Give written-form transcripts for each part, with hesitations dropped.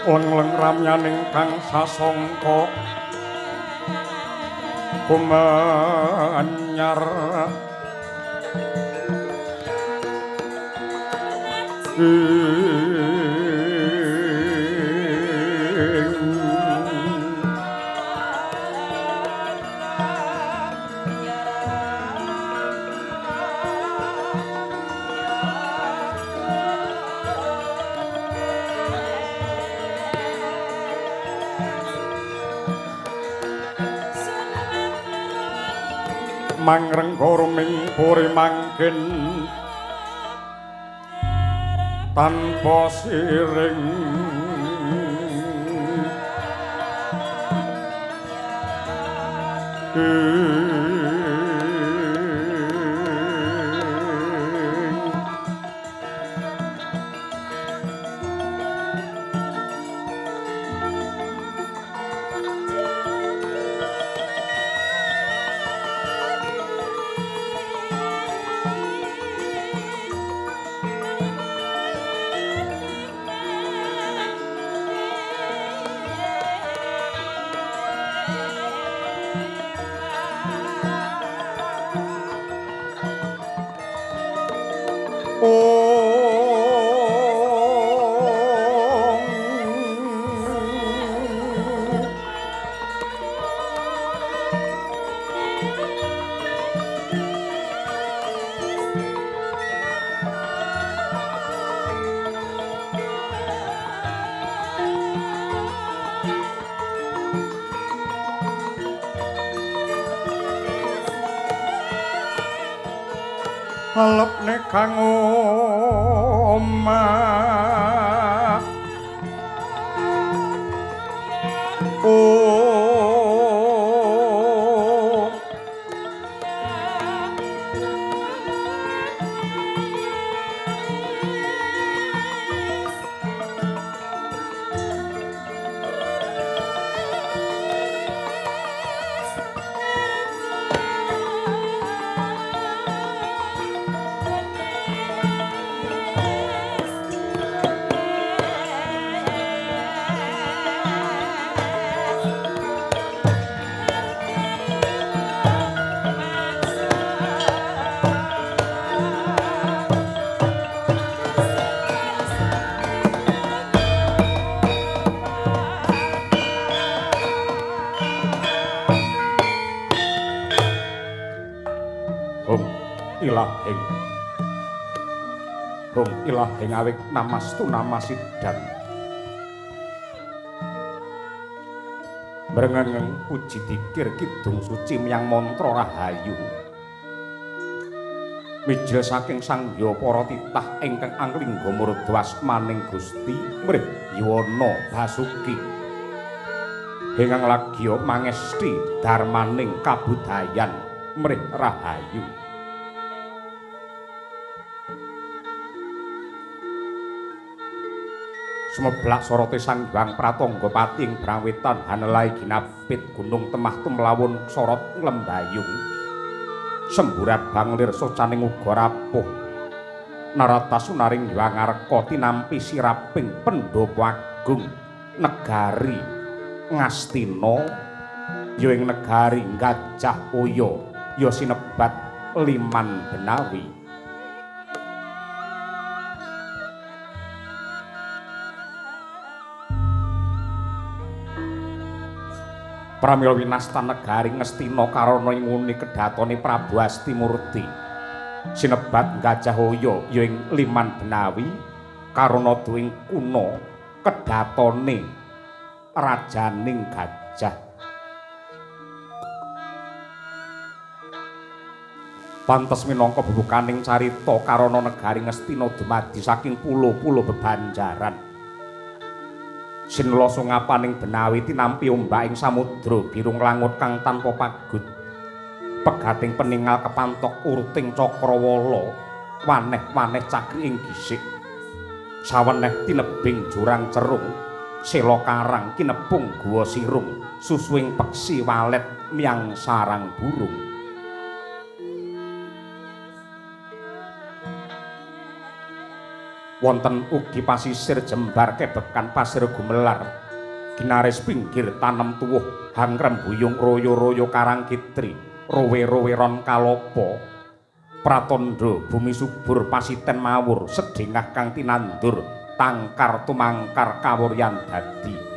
Lengleng ramyaning kang sasangka kumanyar mangrenggorming puri mangkin tanpa siring alepne kang omah ilahing awik namastu namasidhan mrengeng puji dikir kidung suci miyang mantra rahayu mijil saking sang ya para titah ingkang anglingga murda asmaning Gusti Mrih Yuwana Basuki ingkang lagya mangesti darmaning kabudayan Mrih Rahayu. Sumeblak sorote sang Hyang Pratangga Pati ing Brawetan hanelai ginapit gunung temah tumlawun sorot nglembayung semburat banglir socaning uga rapuh narata sunaring Hyang Arka tinampi siraping Pendhapa Agung negari Ngastina ya ing negari Gajah Uya ya sinebat Liman Benawi. Pramila winastan negari Ngastina karana nguni kedhatone Prabu Astimurti sinebat Gajah Uya ya ing Liman Benawi karana duwing kuna kedhatone rajaning gajah. Pantes minangka bubukaning carita karana negari Ngastina dumadi saking pulo-pulo bebanjaran. Sinela sungapaning Benawi tinampi ombak ing samudra biru nglangut kang tanpa pagut. Pegating peningal kepantok uruting Cakrawala waneh-waneh cakri ing gisik. Saweneh tinebing jurang cerung, sela karang kinepung guwa sirung, susuing peksi walet miyang sarang burung. Wonten ugi pasisir jembar kebekan pasir gumelar ginaris pinggir tanem tuwuh hangrembuyung royo-royo karang kitri rowe-rowe ron kalopo pratandha bumi subur pasiten mawur sedhengah kang tinandur tangkar tumangkar kawuryan dadi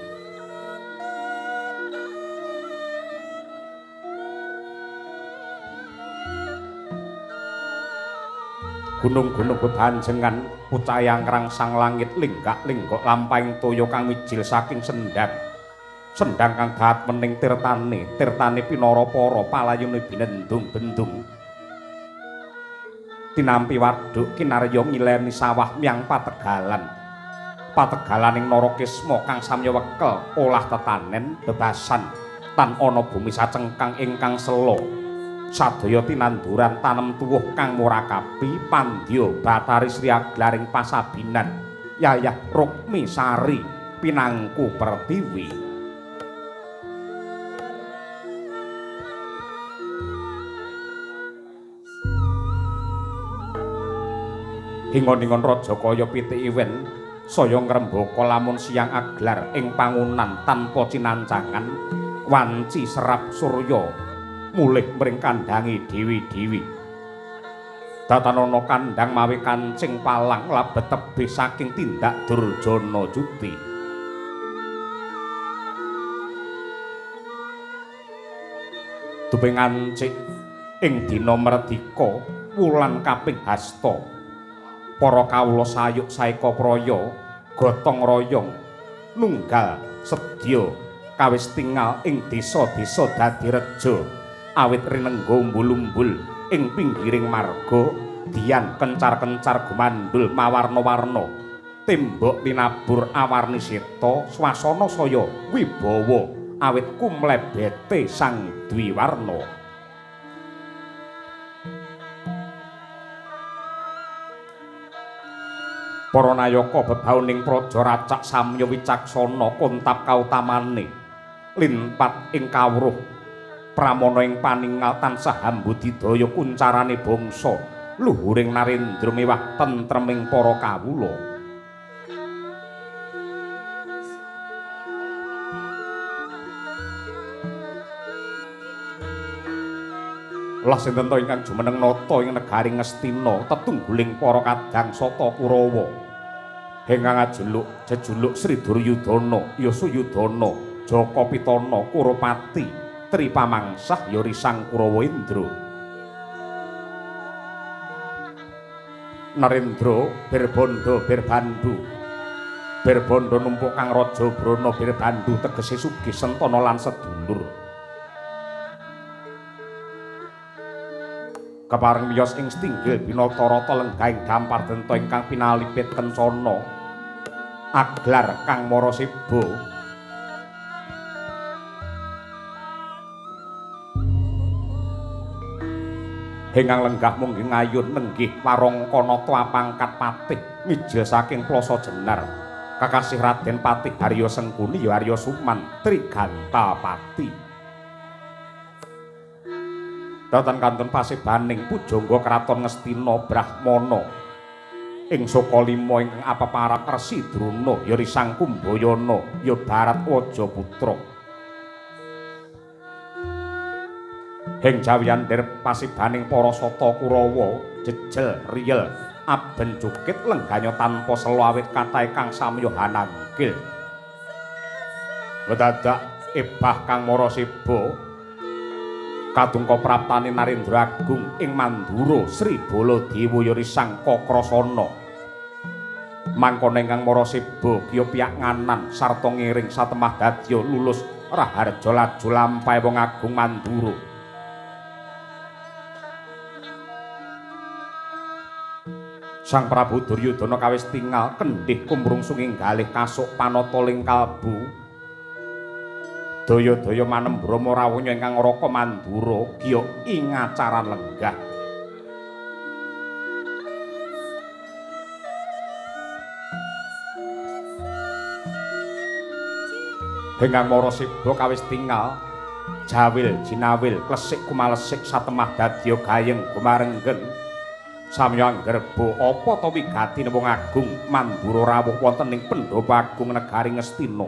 gunung-gunung bebanjengan pucayang rangsang langit linggak-linggok lampahing toya kang mijil saking sendhang kang dahat mening tirtane pinara-para palayune binendung-bendung tinampi wadhuk kinarya ngileni sawah miyang pategalaning Narakisma kang samya wekel olah tetanen bebasan tan ana bumi sacengkang ingkang sela sadaya tinanduran tanem tuwuh kang murakabi pandya Bathari Sri Aglaring pasabinan Yayah Rukmi Sari pinangku pertiwi hingon-hingon raja kaya pitik iwen saya ngrembaka lamun siang aglar ing pangunan tanpa cinancangan wanci serap surya mulih mring kandhangi dewi-dewi datanana kandhang mawi kancing palang labet tebih saking tindak Durjana Juti duping ancik ing dina merdika wulan kaping hasta para kawula sayuk saeka praya gotong royong nunggal sedya kawis tinggal ing desa-desa dadi reja awit rinengga umbul-umbul ing pinggiring marga dian kencar-kencar gumandul mawarna-warna tembok tinabur awarni seta swasana saya wibawa awit kumlebete sang dwiwarna para nayaka bebauning praja racak samya wicaksana kontap kautamane linpat ing kawruh pramana ing paningal tansah ambudidaya kuncarane bangsa luhuring narendra mewah tentreming para kawula lah sinten to ingkang jumeneng nata ing negari Ngastina tetungguling para kadang sata Kurawa ingkang jejuluk Sri Duryudana Yasuyudana Jaka Pitana Kurupati Tri pamangsah ya risang Kurawa Indra Narendra Birbanda Birbanda numpuk kang Raja Brana Birbandu tegese sugih sentana lan sedulur kepareng miyos ing stinggil Binatarata lenggahing dampar denta ingkang pinalipit kencana aglar kang Maraseba hingang lenggah munggih ngayun nenggih warangkanata apangkat patih mijil saking plasa jenar kakasih Raden Patih Harya Sengkuni ya Arya Suman Trigantapati datan kantun pasebaning pujangga kraton Ngastina Brahmana ing Sokalima ingkang apeparak Resi Druna ya Risang Kumbayana ya Bharatwajaputra hing jawiyander pasibaning para sata Kurawa jejel riyel aben cukit lengganya tanpa selo awit kathah kang samya hananggil wedadak ebah kang Maraseba kadungka praptane Narendra Agung ing Mandura Sri Baladewa ya Risang Kakrasana mangkana ingkang Maraseba kiya piyak nganan sarta ngiring satemah dadya lulus raharja laju lampahe wong agung Mandura Sang Prabu Duryudana kawis tingal kendhih kumrungsung inggalih kasuk panataling kalbu daya-daya manembromo rawuhnya ingkang Raka Mandura giya ing acaran lenggah Hengkang Maraseba kawis tingal jawil jinawil klesik kumalesik satemah dadya gayeng gumarenggeng Samyang Gerbo apa ta wigati wong agung Mandura rawuh wonten ing Pendhapa Agung negari Ngastina.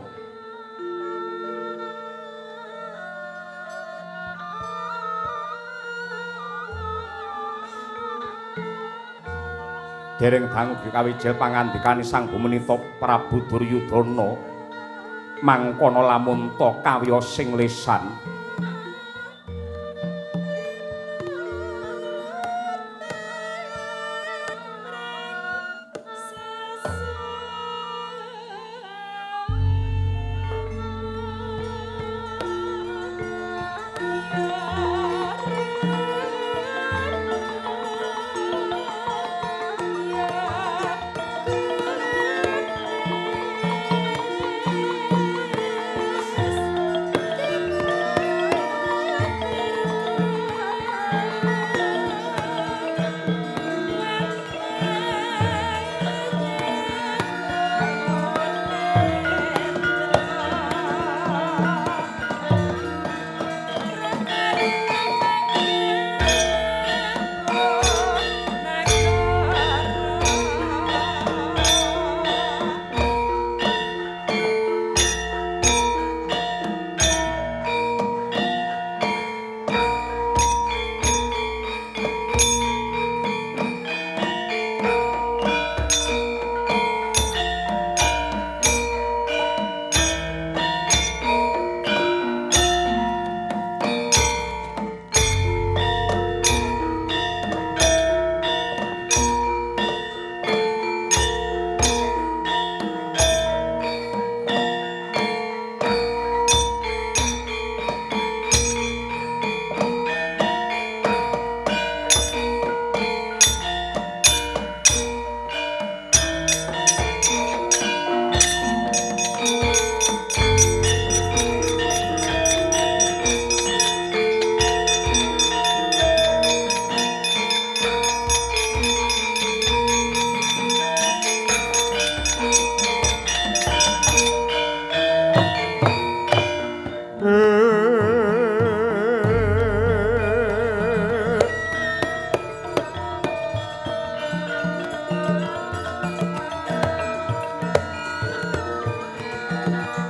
Dereng dangu kawijil pangandikane Sang Bumenita Prabu Duryudana mangkono lamun ta kawiyos sing lesan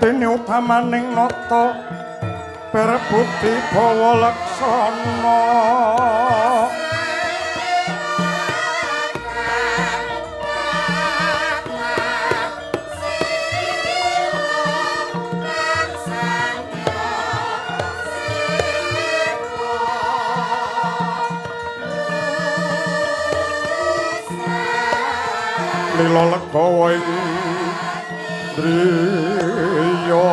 dene utamaning nata perebudi bawa laksana lila legawa ing driya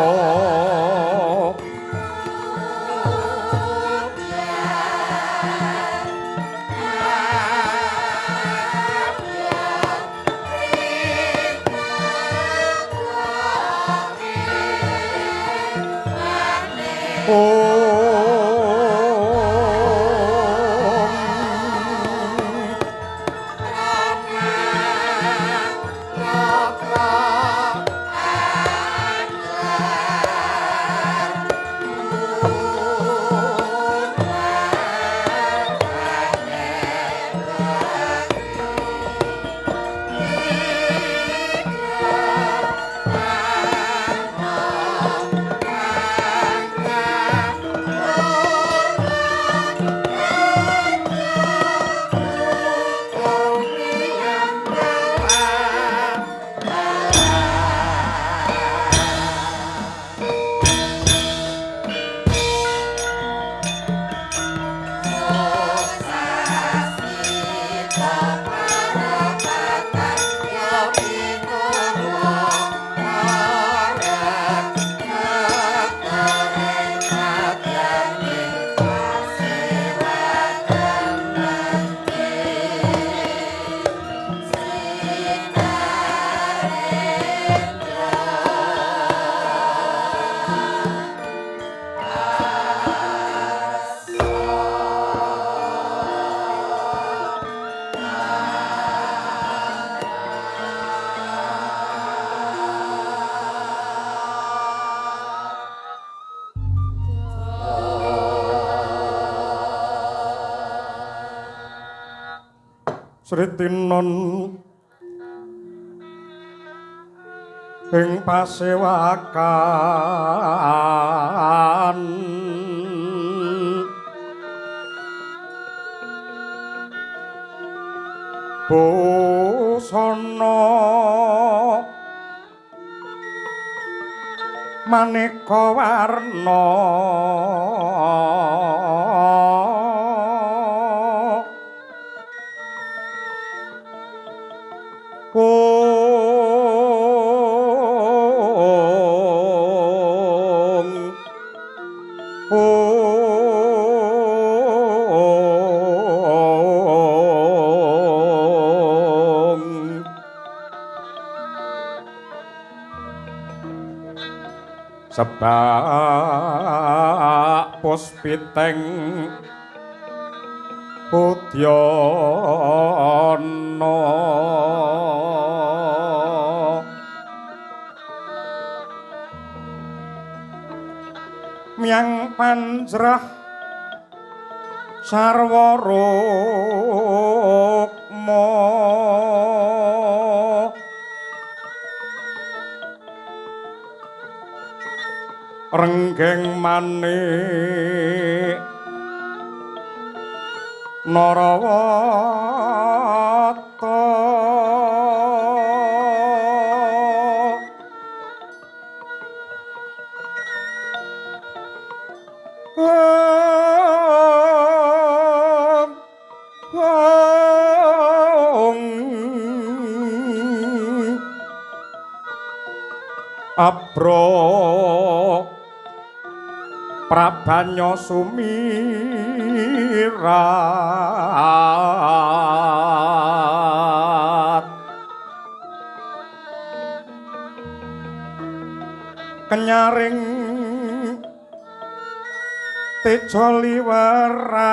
Sritinon ing pasewakan busana maneka warna sebak puspiteng Udyana miang panjrah sarwa rukma renggeng manik Narawata Abro Prabanya sumirat kenyaring teja liweran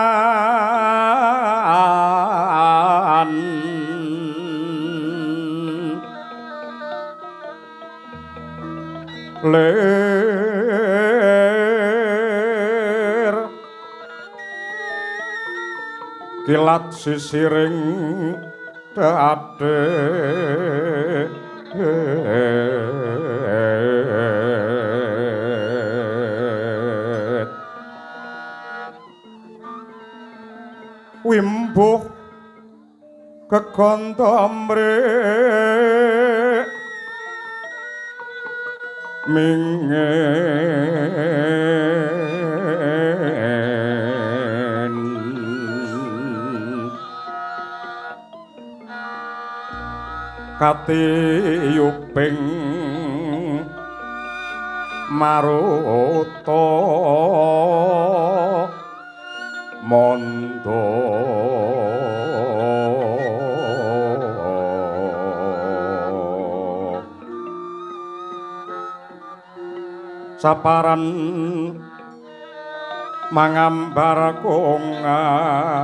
kilat sisiring dade wimbuh keganda mrek mingen katiyuping maruta mondo saparan mangambar kongas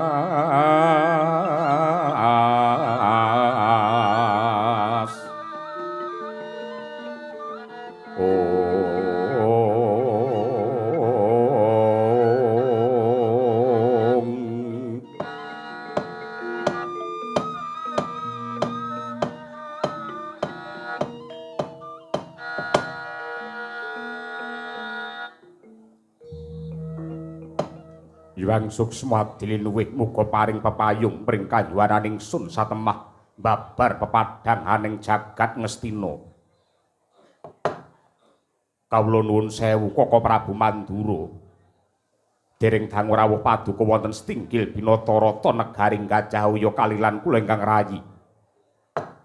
Hyang Suksma dilinuwih muga paring pepayung pring kayuwananing sun satemah babar pepadhanganing jagat Ngastina. Kawula nuwun sewu Kaka Prabu Mandura. Dereng dangu rawuh paduka wonten setinggil Binatarata negaring Gajah Uya kalilan kula ingkang rayi.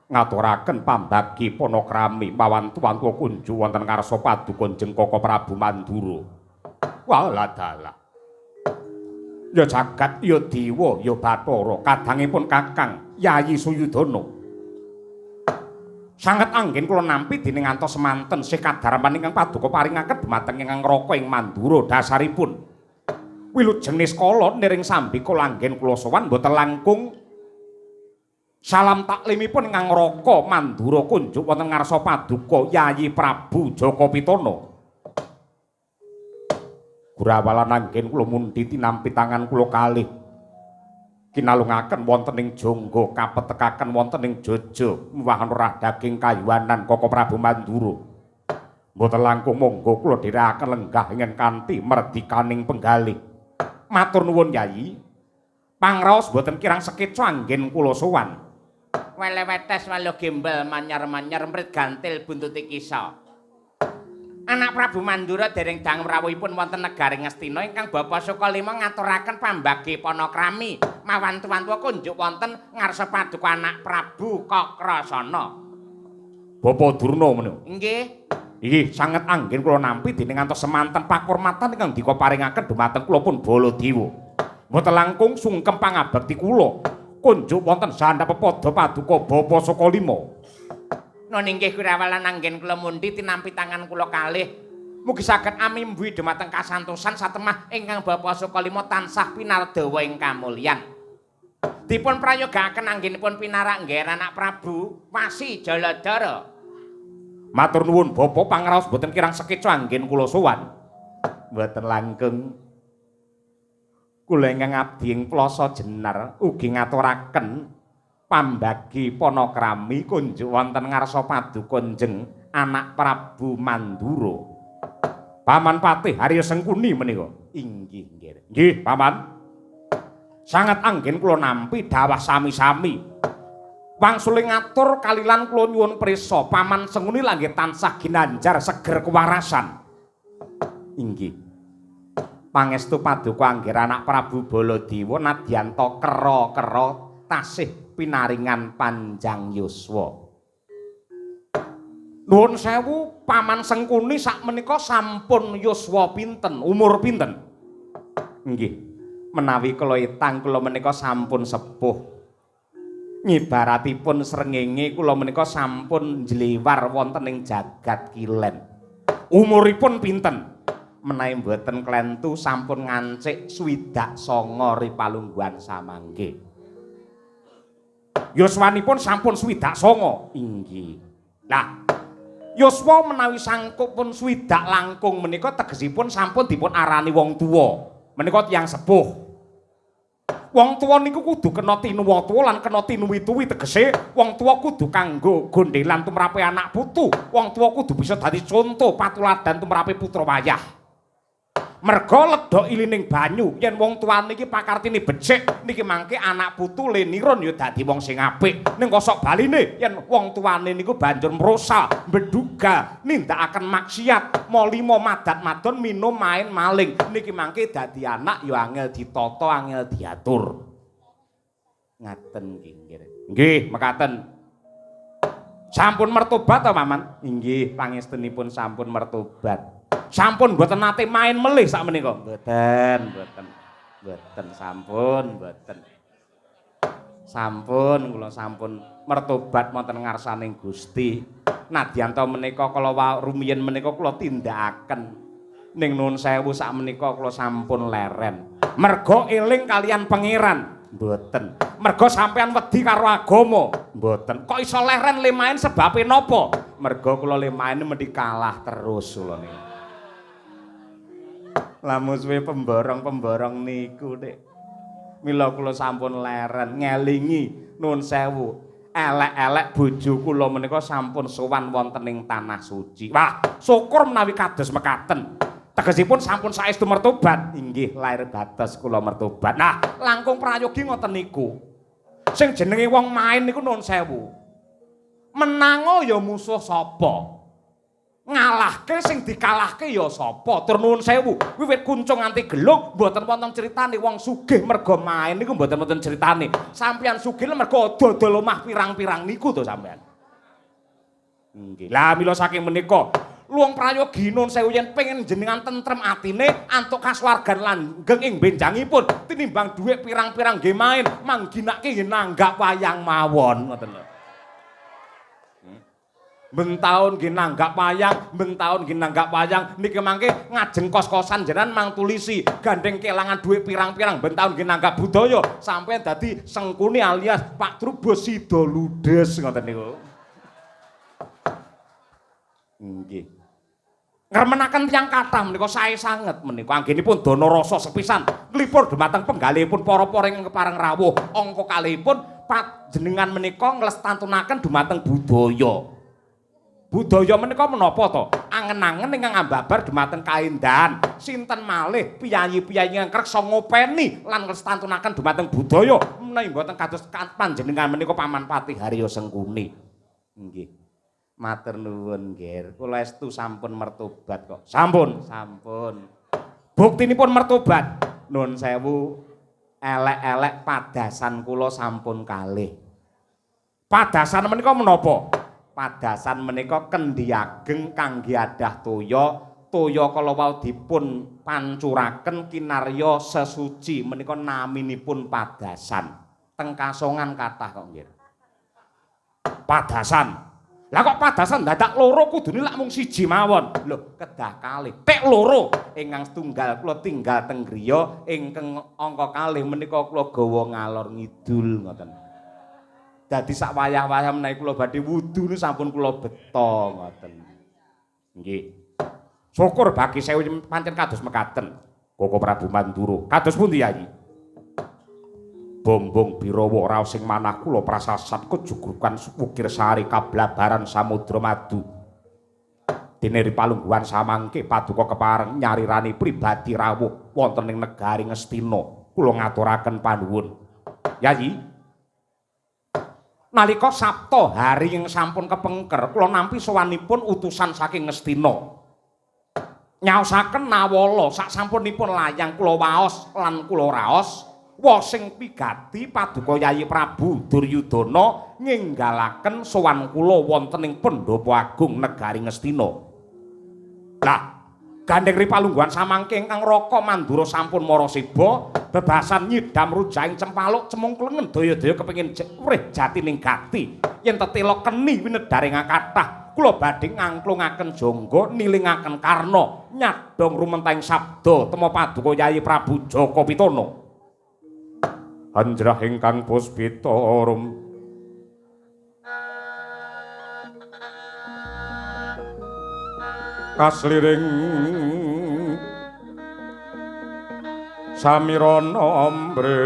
Ngaturaken pambagi panakrami mawan tuwa-tuwa kunju wonten ngarsa paduka Jeng Kaka Prabu Mandura. Waladala. Ya jagat ya dewa ya Bathara kadangipun Kakang Yayi Suyudana sanget anggen kula nampi dening ngantos semanten sih kadharepan ingkang paduka paringaken dhumateng ingkang Raka ing Mandura dasaripun wilujening kala niring sambika langgen kula sowan boten langkung salam taklimipun ingkang Raka Mandura kunjuk wonten ngarsa paduka Yayi Prabu Jaka Pitana. Gurawalan anggen kula mundi tinampi tangan kula kalih kinalungaken wonten ing jangga kapetekaken wonten ing Jaja mawan rah daging kayuwanan Koko Prabu Mandura. Mboten langkung monggo kula dherekaken lenggah ingen kanthi merdikaning penggalih. Matur nuwun Yayi. Pangraos boten kirang sekeca anggen kula sowan. Welewetes walu gimbal manyar-manyar mrit gantil buntuti kisa. Anak Prabu Mandura dereng dang rawuhipun wonten negaring Ngastina ingkang Bapa Sukalima ngaturaken pambagi panakrami mawan tuwa-tuwa kunjuk wonten ngarsa paduka anak Prabu Kakrasana. Bapa Durna menika. Nggih. Inggih sanget anggen kula nampi dening ngantos semanten pakurmatan ingkang dika paringaken dumateng kula pun Baladewa. Mboten langkung sungkem pangabekti kula kunjuk wonten sandhap pepada paduka Bapa Sukalima. Nun inggih kurawalan anggen kula mundi tinampi tangan kula kalih. Mugi saged amimbuhi dumateng kasantosan satemah ingkang Bapa Sukalima tansah pinardawa ing kamulyan. Dipun prayogaken anggenipun pinarak ngger anak Prabu Wasi Jaladara. Matur nuwun Bapa pangraos boten kirang sekeca anggen kula sowan. Mboten langkung kula ingkang abdi ing Plasa Jenar ugi ngaturaken pambagi panakrami kunjuk wonten ngarsa paduka Njeng anak Prabu Mandura. Paman Patih Harya Sengkuni menika. Inggih nggih. Nggih, Paman. Sangat anggen kula nampi dawah sami-sami. Wangsuling ngatur kalilan kula nyuwun prisa Paman Sengkuni langgih tansah ginanjar seger kewarasan. Inggih. Pangestu paduka angger anak Prabu Baladewa nadyanto kera-kera tasih pinaringan panjang yuswa. Nuwun sewu Paman Sengkuni sakmenika sampun yuswa pinten, umur pinten? Nggih, menawi kula etang kula menika sampun sepuh. Ngibaratipun srengenge kula menika sampun njliwar wonten ing jagat kilen. Umuripun pinten? Menawi mboten klentu sampun ngancik 29 ripalungguhan samangke. Yuswanipun sampun 29. Inggih. Lah, yuswa menawi sangkup pun 29 langkung menika tegesipun sampun dipun arani wong tuwa. Menika tiyang sepuh. Wong tuwa niku kudu kena tinuwa tuwa lan kena tinuwi-tuwi tegese wong tuwa kudu kanggo gondhelan tumrape anak putu. Wong tuwa kudu bisa dadi conto patuladan tumrape putra wayah. Merga ledok ilining banyu yen wong tuwane iki pakartine becik niki mangke anak putu lenirun ya dadi wong sing apik ning kosok baline yen wong tuwane niku banjur mrosa mbeduga nindakaken maksiat molimo madat madon minum main maling niki mangke dadi anak ya angel ditata angel diatur ngaten nggih nggih mekaten sampun mertobat to Paman inggih pangestunipun sampun mertobat. Sampun mboten nate main melih sakmenika. Mboten sampun mboten. Sampun kula sampun mertobat wonten ngarsaning Gusti. Nadyanto menika kala rumiyin menika kula tindakaken. Ning nuwun sewu sakmenika kula sampun leren. Merga eling kalian pangeran. Mboten. Merga sampean wedi karo agama. Mboten. Kok iso leren le main sebabe napa? Merga kula le main mesti kalah terus kula niku. Lamun suwe pemborong-pemborong niku Dik. Mila kula sampun leren ngelingi nuwun sewu. Elek-elek bojo kula menika sampun sowan wonten ing tanah suci. Wah, syukur menawi kados mekaten. Tegesipun sampun saestu mertobat. Inggih, lair dados kula mertobat. Nah, langkung prayogi ngoten niku. Sing jenenge wong main niku nuwun sewu. Menango ya musuh sapa? Ngalahke sing dikalahke ya sapa? Tur nuwun sewu, wiwit kuncung nganti gelung mboten wonten critane wong sugih merga main niku mboten wonten critane. Sampeyan sugih merga dodol omah pirang-pirang niku to sampeyan. Nggih. Lah mila saking menika luwung prayogi nuwun sewu yen pengen jenengan tentrem atine antuk kasuwargan langgeng ing benjangipun tinimbang dhuwit pirang-pirang nggih main mangginake nggih nanggap wayang mawon ngoten lho. Bentaun nggih nanggap wayang, bentaun nggih nanggap wayang niki mangke ngajeng kos-kosan jenengan mang tulisi gandeng kelangan dhuwit pirang-pirang bentaun nggih nanggap budaya sampeyan dadi Sengkuni alias Pak Trubus Sida Ludes ngoten niku. Nggih. ngremenaken tiyang kathah menika sae sanget menika anggenipun dana rasa sepisan nglipur dumateng penggalihipun para-para ing kepareng rawuh angka kalihipun panjenengan menika nglestantunaken dumateng budaya. Budaya menika menapa to? Angen-angen ingkang ambabar dumateng kaendahan. Sinten malih piyayi-piyayi ingkang kreksa ngopeni lan nglestantunaken dumateng budaya menawi mboten kados panjenengan menika Paman Patih Haryo Sengkuni. Nggih. Matur nuwun, Ger. Kula estu sampun mertobat kok. Sampun. Buktinipun mertobat. Nuwun sewu, elek-elek padasan kula sampun kalih. Padasan menika menapa? Padasan menika kendhi ageng kangge adah toya. Toya kala wau dipun pancuraken kinarya sesuci menika naminipun padasan. Teng Kasongan kathah kok, nggih. Padasan. Lah kok padasan dadak loro kudune lak mung siji mawon. Lho, kedah kalih. Pek loro ingkang setunggal kula tinggal teng griya, ingkang angka kalih menika kula gawa ngalor ngidul ngoten. Dadi sak wayah-wayah menawi kula badhe wudu niku sampun kula beta ngoten. Nggih. Syukur bagi sewu pancen kados mekaten. Koko Prabu Mandura. Kados pundi, Yayi? Bombong Birawa raos sing manah kula prasasat kejugrukan wukir sari kablabaran samudra madu. Dene ripalungguhan samangke paduka kepareng nyarirani pribadi rawuh wonten ing negari Ngastina. Kula ngaturaken panuwun. Yayi, nalika Sabta hari ing sampun kepengker kula nampi sowanipun utusan saking Ngastina. Nyaosaken nawala sak sampunipun layang kula waos lan kula raos wa sing pigati paduka Yayi Prabu Duryudana nginggalaken sowan kula wonten ing Pendhapa Agung negari Ngastina. Lah, gandeng ripalungguhan samangke ingkang Raka Mandura sampun maraseba bebasan nyidam rujaing cempaluk cemung klengen daya-daya kepengin urih jatining gati yen tetela keni winedaring kathah kula badhe ngangklungaken jangga nilingaken karna nyadong rumenting sabda tema paduka Yayi Prabu Jaka Pitana. Anjrah ingkang puspita rum kasliring samirana mbre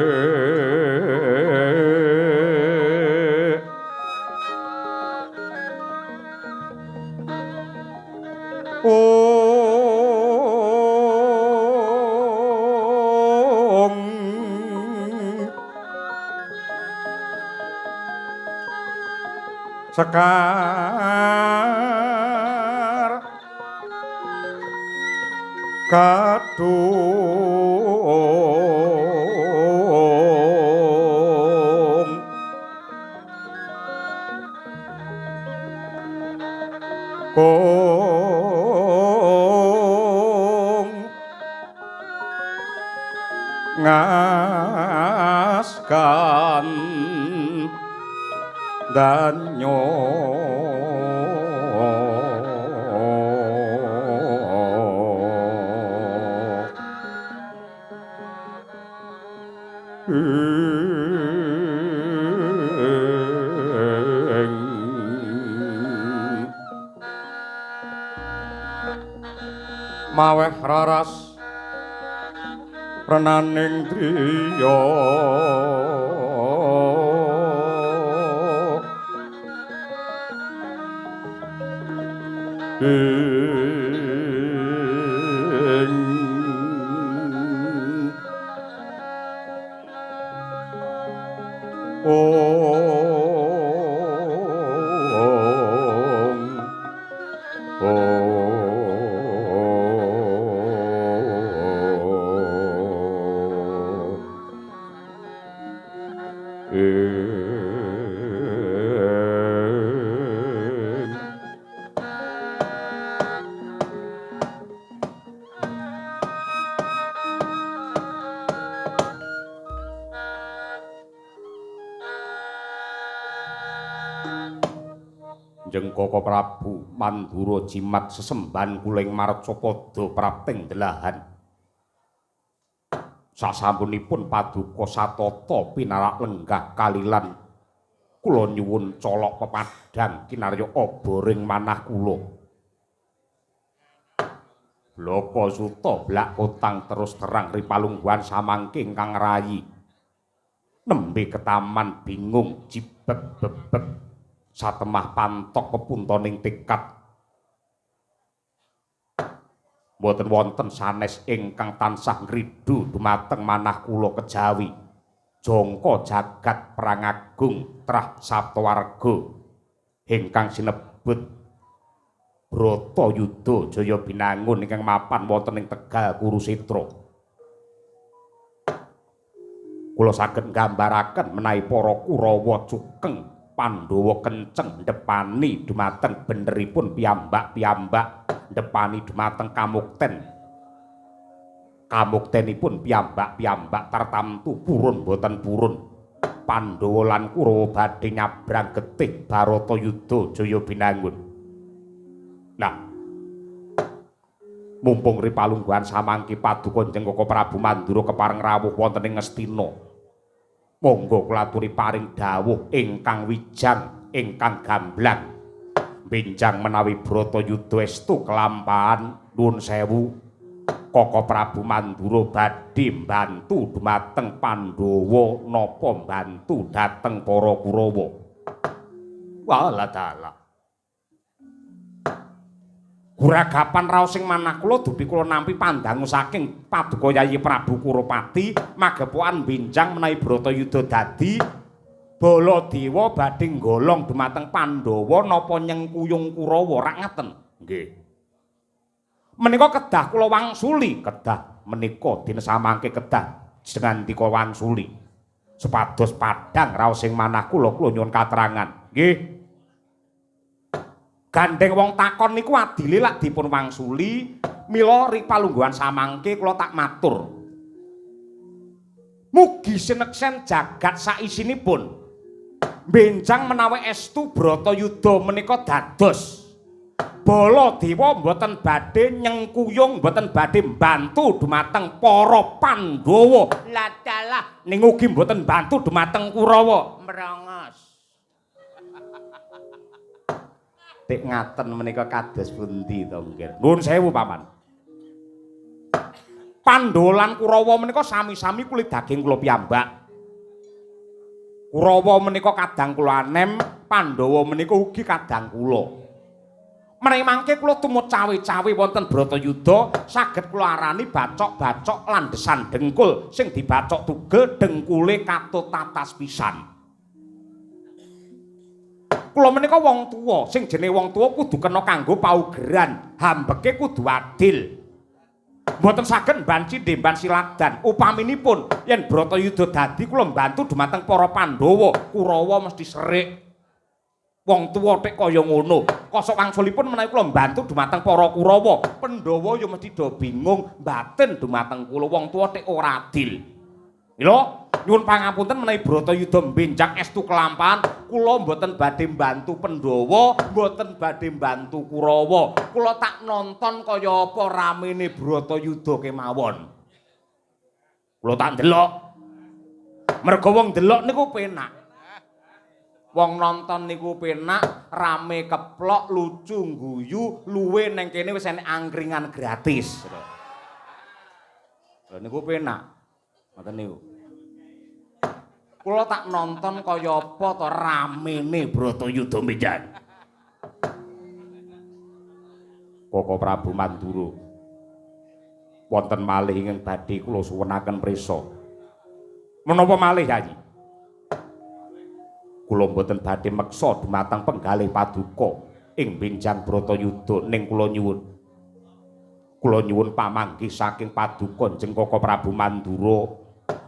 sekar kadung kong ngaskan danyo maweh raras renaning driya Jeng Koko Prabu Mandura jimat sesemban kuling marcapada prapting delahan. Sasampunipun paduka satata pinarak lenggah kalilan kula nyuwun colok pepadhang kinarya abaring manah kula. Bloko suta blak utang terus terang ripalungguhan samangke ingkang rayi. Nembe ketaman bingung jibek bebek satemah pantok pepuntoning tekad. Mboten wonten sanes ingkang tansah ngridu dumateng manah kula kejawi. Jangka jagat Prangagung trah Saptawarga ingkang sinebut Bratayuda Jaya Binangun ingkang mapan wonten ing Tegal Kurusetra. Kula saged nggambaraken menawi para Kurawa cukeng Pandhawa kenceng ndepani dumateng beneripun piyambak-piyambak ndepani dumateng kamukten. Kamuktenipun piyambak-piyambak tartamtu purun boten purun. Pandhawa lan Kurawa badhe nyabrang getih Bratayuda Jaya Binangun. Nah, mumpung ripalungguhan samangke paduka Jengkaka Prabu Mandura kepareng rawuh wonten ing Ngastina. Monggo kula aturi paring dawuh ingkang wijang, ingkang gamblang. Benjang menawi Bratayuda estu kelampahan nuwun sewu. Kaka Prabu Mandura badhe mbantu dumateng Pandhawa napa mbantu dhateng para Kurawa. Walah dalah. Guragapan raos sing manah kula dupi kula nampi pandangu saking Paduka Yayi Prabu Kurupati magepokan benjang menawi Bratayuda dadi Baladewa badhe nggolong dumateng Pandhawa napa nyengkuyung Kurawa rak ngaten. Nggih. Menika kedah kula wangsuli, kedah menika dinesamangke kedah jenengandika wangsuli. Supados padhang raos sing manah kula nyuwun katerangan. Nggih. Gandeng wong takon niku adile lak dipun wangsuli, mila ripalungguhan samangke kula tak matur. Mugi sineksen jagat saisinipun. Benjang menawi estu Bratayuda menika dados Baladewa mboten badhe nyengkuyung, mboten badhe mbantu dumateng para Pandhawa. Lah dalah ning ugi mboten mbantu dumateng Kurawa. Merongos. Dik ngaten menika kados pundi to nggih. Nuwun sewu Paman. Pandhawa lan Kurawa menika sami-sami kulit daging kula piyambak. Kurawa menika kadang kula anem, Pandhawa menika ugi kadang kula. Menawi mangke kula tumut cawe-cawe wonten Bratayuda saged kula arani bacok-bacok landhesan dengkul sing dibacok tugel dengkule katut tatas pisan. Kula menika wong tuwa, sing jenenge wong tuwa kudu kena kanggo paugeran, hambeke kudu adil. Mboten saged mbanci ndemban siladan. Upaminipun yen Bratayuda dadi kula mbantu dumateng para Pandhawa, Kurawa mesti serik. Wong tuwa tek kaya ngono. Kosok wangsulipun menawi kula mbantu dumateng para Kurawa, Pandhawa ya mesti do bingung batin dumateng kula. Wong tuwa tek ora adil. Mila nyuwun pangapunten menawi Bratayuda mbenjang estu kelampahan, kula mboten badhe mbantu Pandhawa, mboten badhe mbantu Kurawa. Kula tak nonton kaya apa ramene Bratayuda kemawon. Kula tak ndelok. Merga wong ndelok niku penak. Wong nonton niku penak, rame keplok, lucu, guyu, luwe neng kene wis enek angkringan gratis. Lha niku penak. Ngoten niku. Kula tak nonton kaya apa to ramene Bratayuda mbenjang. Kaka Prabu Mandura. Wonten malih ingkang badhe kula suwenaken prisa. Menapa malih, Yayi? Kula mboten badhe meksa dumateng penggalih paduka ing benjang Bratayuda ning kula nyuwun. Kula nyuwun pamanggih saking paduka Jengkaka Prabu Mandura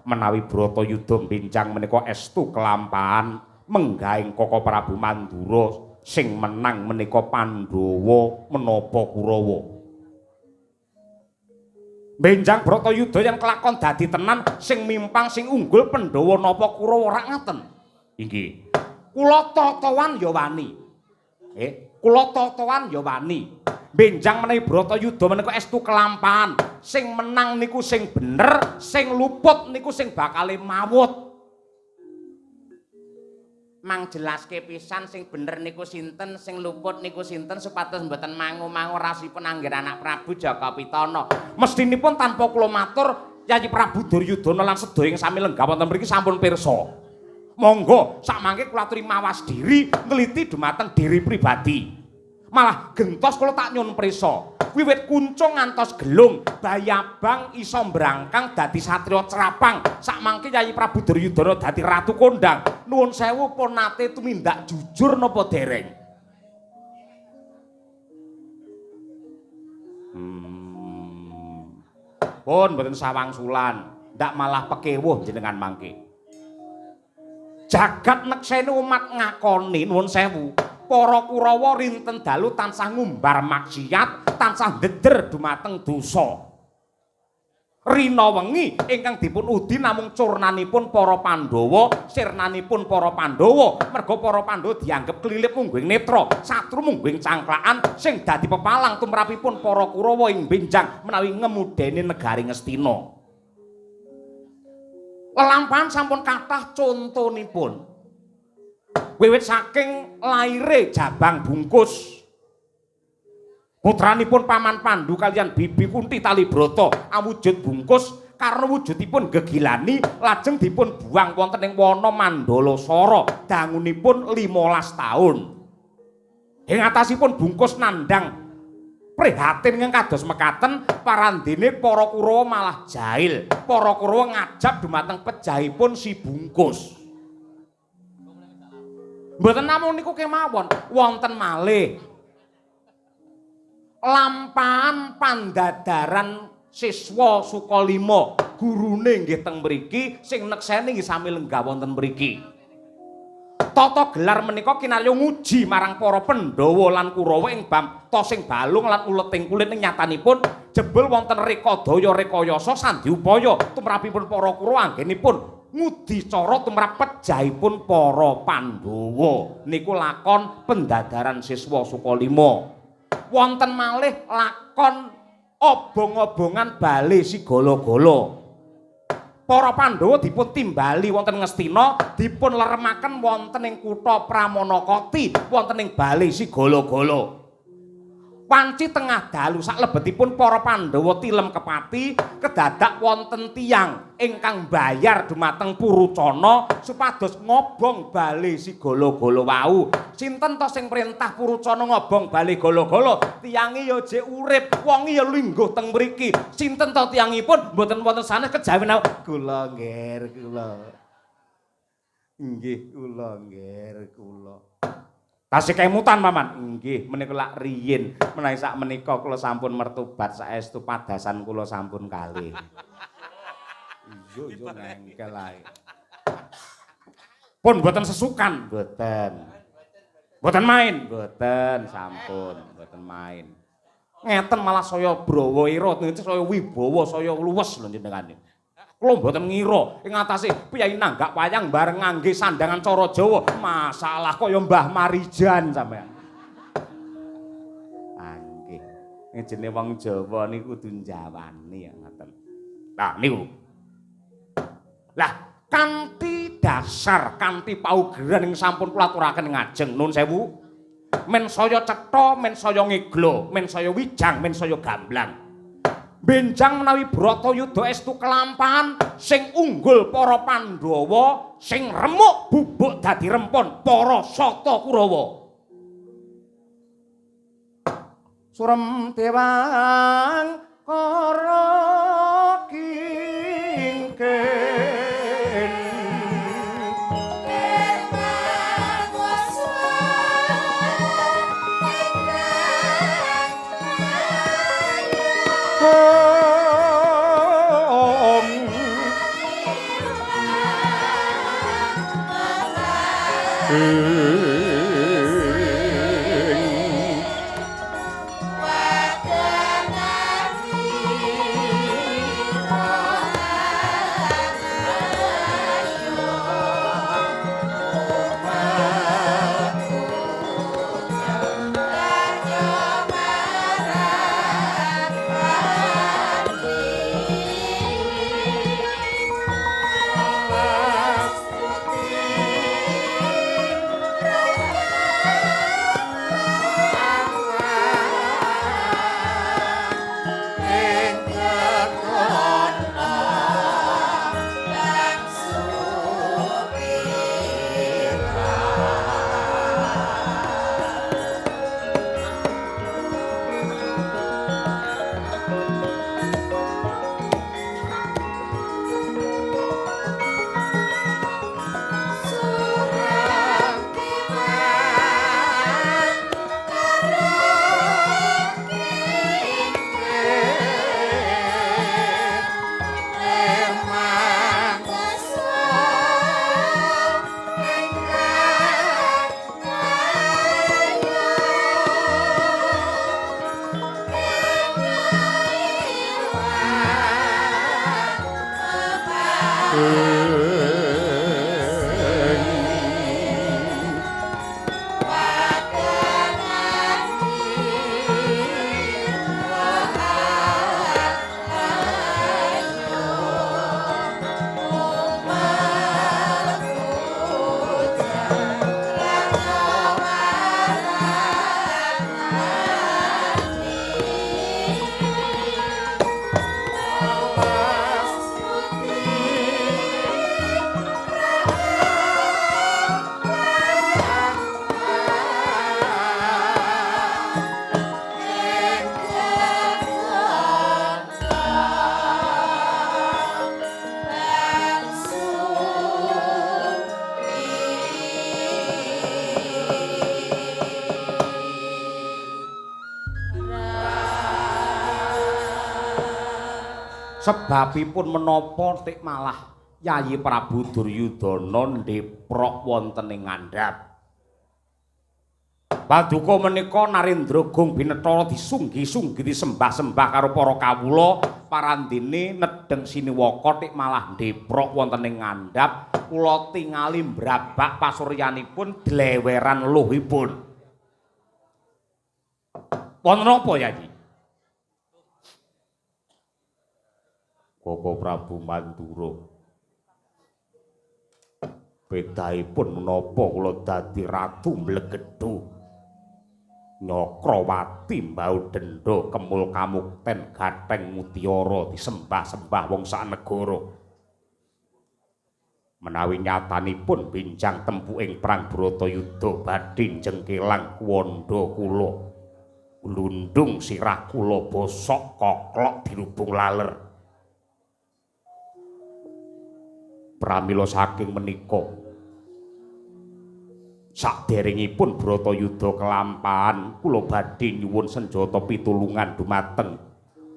menawi Bratayuda benjang menika estu kelampahan menggaing Kaka Prabu Mandura sing menang menika Pandhawa menapa Kurawa. Benjang Bratayuda yen kelakon dadi tenan sing mimpang sing unggul Pandhawa napa Kurawa rak ngaten. Inggih. Kula totowan ya wani. Kula totowan ya wani. Benjang menawi Bratayuda menika estu kelampahan, sing menang niku sing bener, sing luput niku sing bakale mawut. mang jelaske pisan sing bener niku sinten, sing luput niku sinten supados mboten mangu-mangu rasipun anggen anak Prabu Jaka Pitana. Mestinipun tanpa kula matur Yayi Prabu Duryudana lan sedaya ing sami lenggah wonten mriki sampun pirsa. Monggo sakmangke kula aturi mawas diri ngliti dumateng diri pribadi. Malah gentos kula tak nyun prisa. Wiwit kuncung ngantos gelung Bayabang iso mbrangkang dadi satriya cerapang sakmangke Yayi Prabu Duryudana dadi ratu kondang nuwun sewu pun nate tumindak jujur napa dereng pun mboten sawangsulan ndak malah pekewuh jenengan mangke jagat nekseni umat ngakoni nuwun sewu para Kurawa rinten dalu tansah ngumbar maksiat, tansah ndeder dumateng dosa. Rina wengi ingkang dipun udi namung curnanipun para Pandhawa, sirnanipun para Pandhawa, merga para Pandhawa dianggep klilip mungging netra, satru mungging cangklakan sing dadi pepalang tumrapipun para Kurawa ing benjang menawi ngemudeni negari Ngastina. Lelampahan sampun kathah contonipun. Wiwit saking laire Jabang Bungkus putranipun Paman Pandhu kaliyan Bibi Kunti Talibrata awujud bungkus karena wujudipun gegilani lajeng dipun buang wonten ing wana Mandalasara dangunipun 15 taun. Ing atasipun bungkus nandhang prihatin ingkang kados mekaten parandene para Kurawa malah jahil. Para Kurawa ngajab dumateng pejahipun si bungkus. Mboten namung niku kemawon, wonten malih lampahan pandadaran siswa Sukalima, gurune nggih teng mriki sing nekseni nggih sami lenggah wonten mriki. Tata gelar menika kinarya nguji marang para Pandhawa lan Kurawa ing bab tosing balung lan uleting kulit ing nyatanipun jebul wonten rekadaya rekayasa sandi upaya tumrapipun para Kurawa anggenipun ngudi cara tumrap pejahipun para Pandhawa niku lakon pendadaran siswa Sukalima. Wonten malih lakon obong-obongan bale sigala-gala. Para Pandhawa dipun timbali wonten Ngastina, dipun leremaken wonten ing kutha Pramanakati, wonten ing bale sigala-gala. Wanci tengah dalu saklebetipun para Pandhawa tilem kepati kedadak wonten tiyang ingkang bayar dumateng Purucana supados ngobong bale sigala-gala wau. Sinten to sing perintah Purucana ngobong bale gala-gala? Tiyange ya jek urip, wonge ya lingguh teng mriki. Sinten to tiyangipun? Mboten wonten sanes kejawi kula nggih kula. Nggih kula nggih kula. Tasih kemutan Paman. Nggih, menika lak riyin. Menawi sak menika kula sampun mertobat saestu padasan kula sampun kalih. Iya nengkel ae. Pun mboten sesukan, mboten. Mboten main, mboten sampun, mboten main. Ngeten malah saya brawa ira, saya wibawa, saya luwes lho jenengane. Kula mboten ngira ing atase Piyai Nanggak Wayang bareng ngangge sandangan cara Jawa, masalah kaya Mbah Marijan sampean. Nggih. Ngejene wong Jawa niku kudu njawani ngoten. Lah niku. Lah kanthi dasar, kanthi paugeran ing sampun kula aturaken ngajeng nuwun sewu. Men saya cetha, men saya ngeglo, men saya wijang, men saya gamblang. Benjang menawi Bratayuda estu kelampahan sing unggul para Pandhawa, sing remuk bubuk dadi rempon para Sata Kurawa. Surem dewang kara kingken Sebabipun menapa tik malah Yayi Prabu Duryudana ndeprok wonten ing ngandhap. Paduka menika Narendra Gong Binetara disunggi-sunggi disembah-sembah karo para kawula parandene nedheng siniwaka tik malah ndeprok wonten ing ngandhap kula tingali mbrabak pasuryanipun dleweran luhipun. Wonten napa Yayi? Koko Prabu Mandura. Bedahipun menapa kula dadi ratu Mlegedhu. Nyakrawati mbau dendha kemul kamukten gatheng mutiara disembah-sembah wong sak negara. Menawi nyatanipun benjang tempuking perang Bratayuda badhe jengkelang kuwanda kula. Glundung sirah kula bosok koklok dirubung laler. Pramila saking menika saderengipun Bratayuda kelampahan kula badhe nyuwun senjata pitulungan dumateng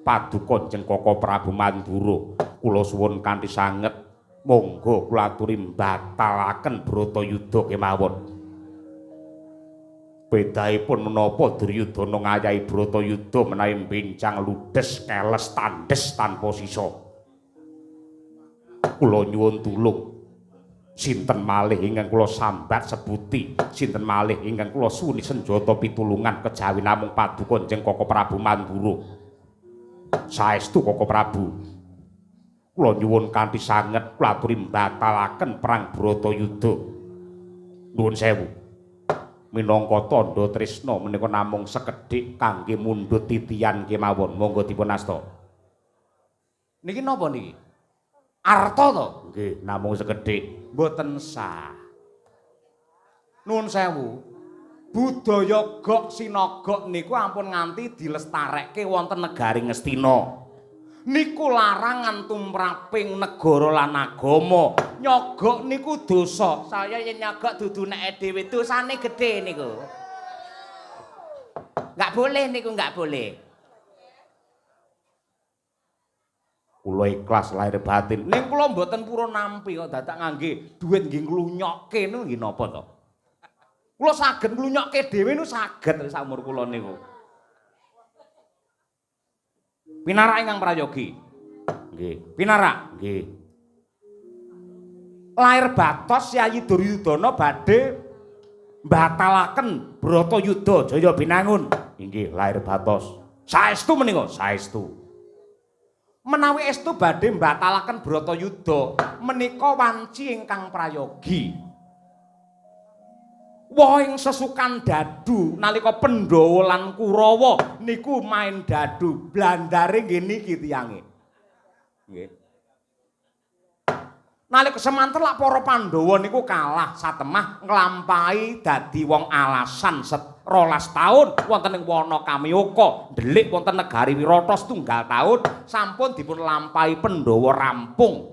Paduka Jengkaka Prabu Mandura. Kula suwun kanthi sanget monggo kula aturi mbatalaken Bratayuda kemawon. Bedahipun menapa Duryudana ngayahi Bratayuda menawi benjang ludes keles tandes tanpa sisa. Kula nyuwun tulung. Sinten malih ingkang kula sambat sebuti, sinten malih ingkang kula suni senjata pitulungan kejawi namung Paduka Jengkaka Prabu Mandura. Saestu Kaka Prabu. Kula nyuwun kanthi sanget kula aturi mbatalaken perang Bratayuda. Nuwun sewu. Minangka tandha tresna menika namung sekedhik kangge mundhut titian kemawon. Monggo dipun asta. Niki napa niki? Arta to? Nggih, namung sekedhik. Mboten sah. Nuwun sewu. Budaya gok sinagok niku ampun nganti dilestarekke wonten negari Ngastina. Niku larangan tumraping negara lan agama. Nyogok niku dosa. Saya yen nyogok dudu neke dhewe dosane gedhe niku. Enggak boleh niku, enggak boleh. Kula ikhlas lahir batin. Ning kula mboten purun nampi kok dadak ngangge dhuwit nggih nglunyokke niku nggih napa to? Kula saged nglunyokke dhewe niku saged saumur kula niku. Pinarak ingkang prayogi. Nggih, pinarak. Nggih. Lahir batos Yayi Duryudana badhe mbatalaken Bratayuda Jaya Binangun. Inggih, lahir batos. Saestu menika, saestu. Menawi estu badhe mbatalaken Bratayuda menika wanci ingkang prayogi. Woh ing sesukan dadu nalika Pandhawa lan Kurawa niku main dadu blandare nggih niki tiyange. Nggih. Nalika semanten lak para Pandhawa niku kalah satemah nglampahi dadi wong alasan 12 taun wonten ing wana Kamyaka, ndelik wonten negari Wirata setunggal taun sampun dipun lampahi Pandhawa rampung.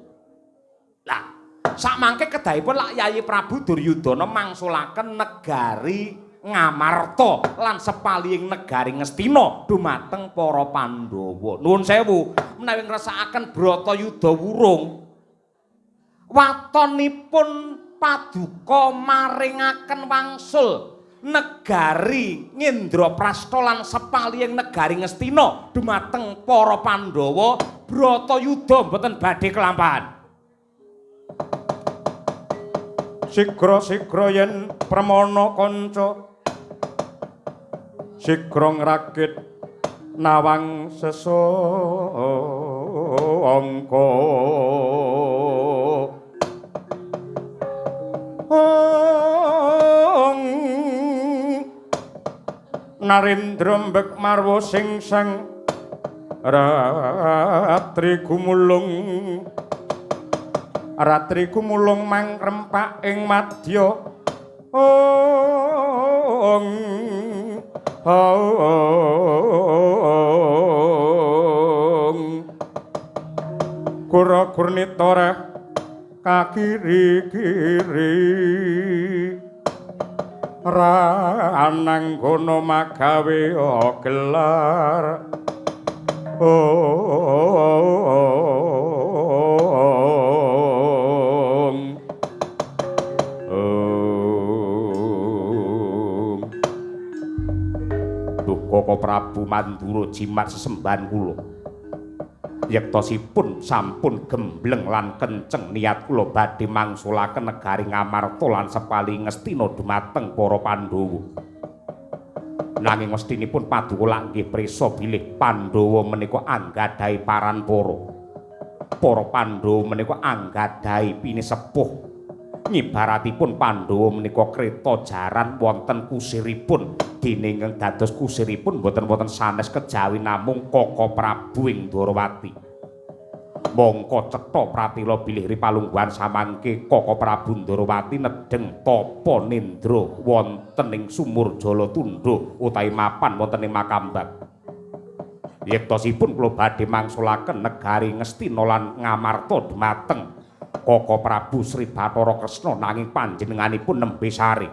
Lah, sakmangke kedahipun lak Yayi Prabu Duryudana mangsulaken negari Ngamarta lan sepaliing negari Ngastina dumateng para Pandhawa. Nuwun sewu, menawi ngresakaken Bratayuda wurung watonipun Paduka maringaken wangsul negari Ngendraprasta lan sepaliing negari Ngastina dumateng para Pandhawa. Bratayuda mboten badhe kelampahan. Sigra-sigra yen pramana kanca sigra ngrakit nawang sesangka Narendra mbek marwa sing sang ratri gumulung mangkrempak ing madya Kura-kurnita kakiri-kiri rananggana magawe gelar Koko Prabu Mandura jimat sesembahan kula. Yektosipun sampun gembleng lan kenceng niat kula badhe mangsulaken negari Ngamarta lan sepali Ngastina dumateng para Pandhawa. Nanging mestinipun Paduka nggih prisa bilih Pandhawa menika anggadhahi paranpara. Para Pandhawa menika anggadhahi pinisepuh. Nyibaratipun Pandhawa menika kreta jaran wonten kusiripun dene ingkang dados kusiripun boten wonten sanes kejawi namung Koko Prabu ing Dwarawati. Mongko cetha pratila bilih ripalungguhan samangke Koko Prabu Dwarawati nedheng tapa nindra wonten ing Sumur Jalatundha utawi mapan wonten ing Makambang. Yektosipun kula badhe mangsulaken negari Ngastina lan Ngamarta dumateng Koko Prabu Sri Bathara Kresna nanging panjenenganipun nembe sari.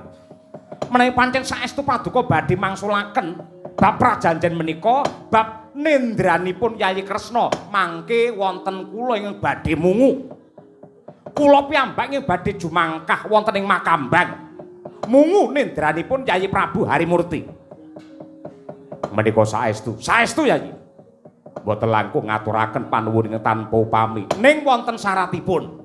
Menawi pancen saestu Paduka badhe mangsulaken bab prajanjen menika bab nendranipun Yayi Kresna mangke wonten kula ingkang badhe mungu. Kula piyambak ingkang badhe jumangkah wonten ing Makambang. Mungu nendranipun Yayi Prabu Harimurti. Menika saestu Yayi. Mboten langkung ngaturaken panuwun ingkang tanpa upami. Ning wonten syaratipun.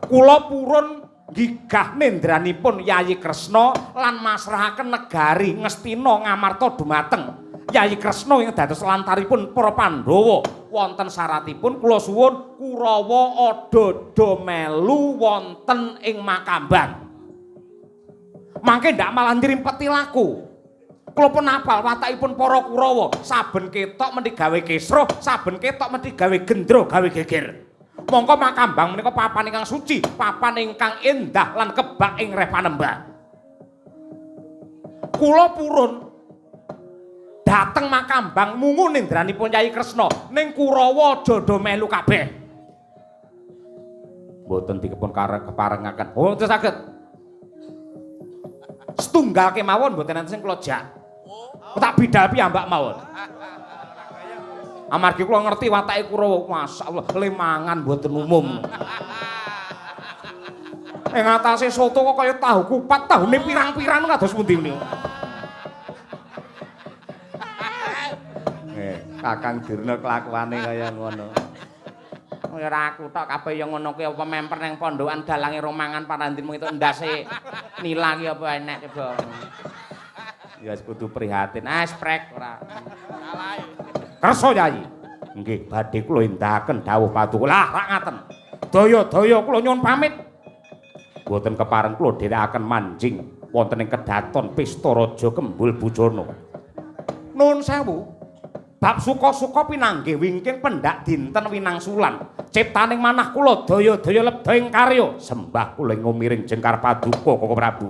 Kula purun gigah nendranipun Yayi Kresna lan masrahaken negari Ngastina Ngamarta dumateng Yayi Kresna ing dados lantaripun para Pandhawa. Wonten syaratipun kula suwun Kurawa ada melu wonten ing Makambang. Mangke ndak malah nrimpeti laku. Kula pun apal watakipun para Kurawa, saben ketok mesti gawe kisruh, saben ketok mesti gawe gendro, gawe geger. Mongko Makambang menika papan ingkang suci, papan ingkang endah lan kebak ing reh panembah. Kula purun dateng Makambang mungu nindranipun Yayi Kresna, ning Kurawa aja do melu kabeh. Mboten dikepun keparengaken. Oh, terus saged. Setunggal kemawon mboten enten sing kula jak. Tak bidal piyambak mawon. Amargi kula ngerti watake Kurawa, masyaallah lemangan mboten umum. Ing atase soto kok kaya tahu kupat, tahune pirang-pirang kados pundi menika. Kakang Dirna kelakuane kaya ngono. Ora aku tok kabeh ya ngono kuwi apa memper ning pondokan dalange romangan parandinmu itu ndase nilangi apa enek coba. Ya wis kudu prihatin. Sprek ora. Kersa Yayi. Nggih, badhe kula endahaken dawuh Paduka. Lah, rak ngaten. Daya-daya kula nyuwun pamit. Mboten kepareng kula dherekaken manjing wonten ing kedaton Pesta Raja Kembul Bujana. Nuwun sewu. Bab suka-suka pinanggih wingking pendak dinten winangsulan. Ciptaning manah kula daya-daya lebda ing karya. Sembah kula ngumiring jengkar Paduka Koko Prabu.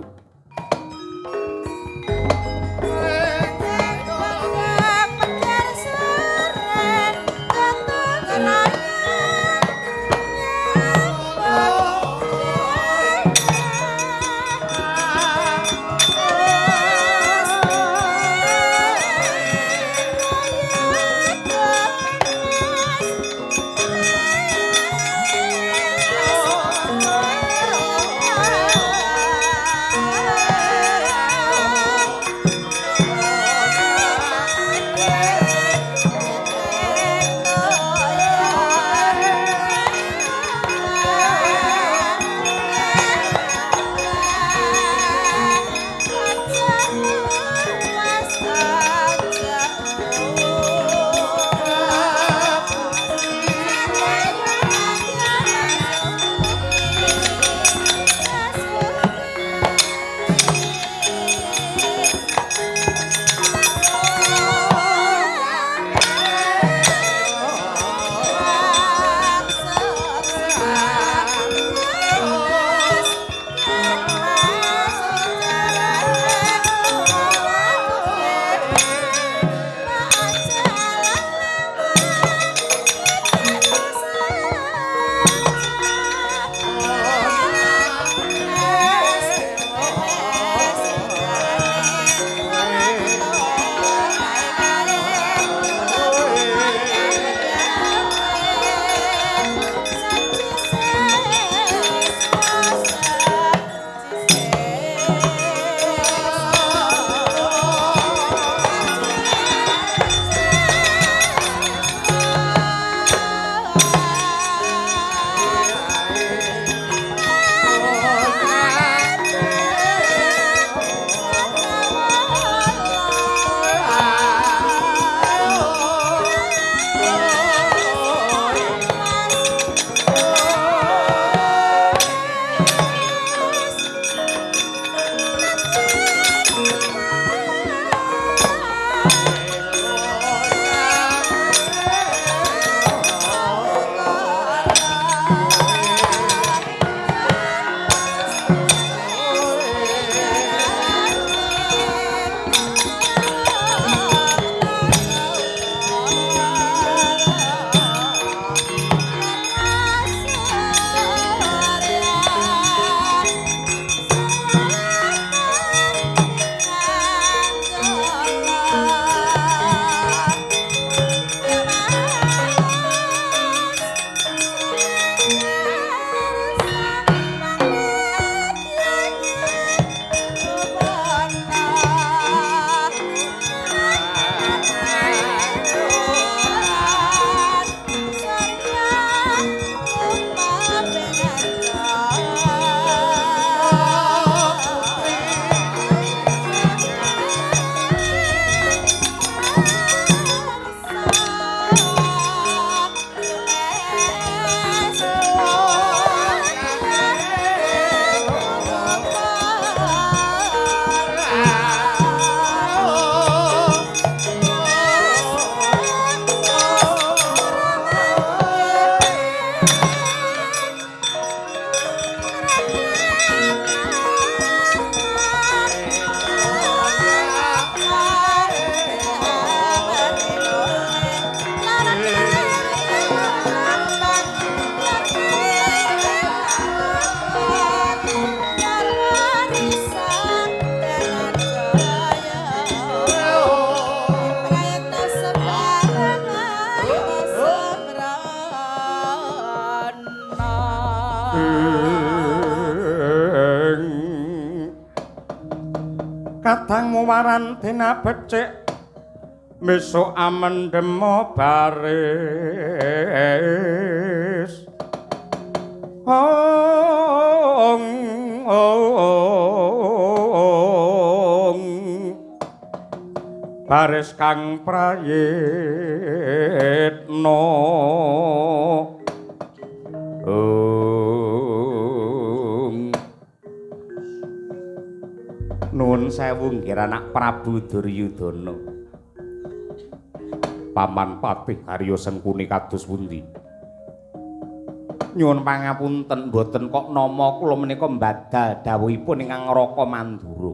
Kadang waran dina becik besok amendemo baris ong baris kang prayitna Nuwun sewu nggih anak Prabu Duryudana. Paman Patih Harya Sengkuni kados pundi? Nyuwun pangapunten mboten kok nama kula menika mbadal dawuhipun ingkang Raka Mandura.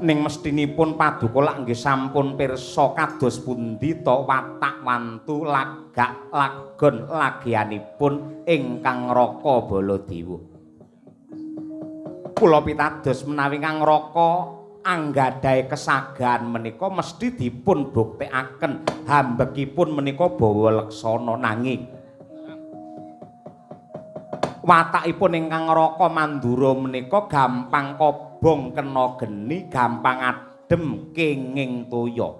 Ning mestinipun paduka lak nggih sampun pirsa kados pundi ta watak wantu lagak lagon lagianipun ingkang Raka Baladewa. Kula pitados menawi Kang Raka anggadhahi kesagan menika mesti dipun buktekaken hambekipun menika bawa leksana nanging watakipun ingkang Raka Mandura menika gampang kobong kena geni, gampang adem kenging toya.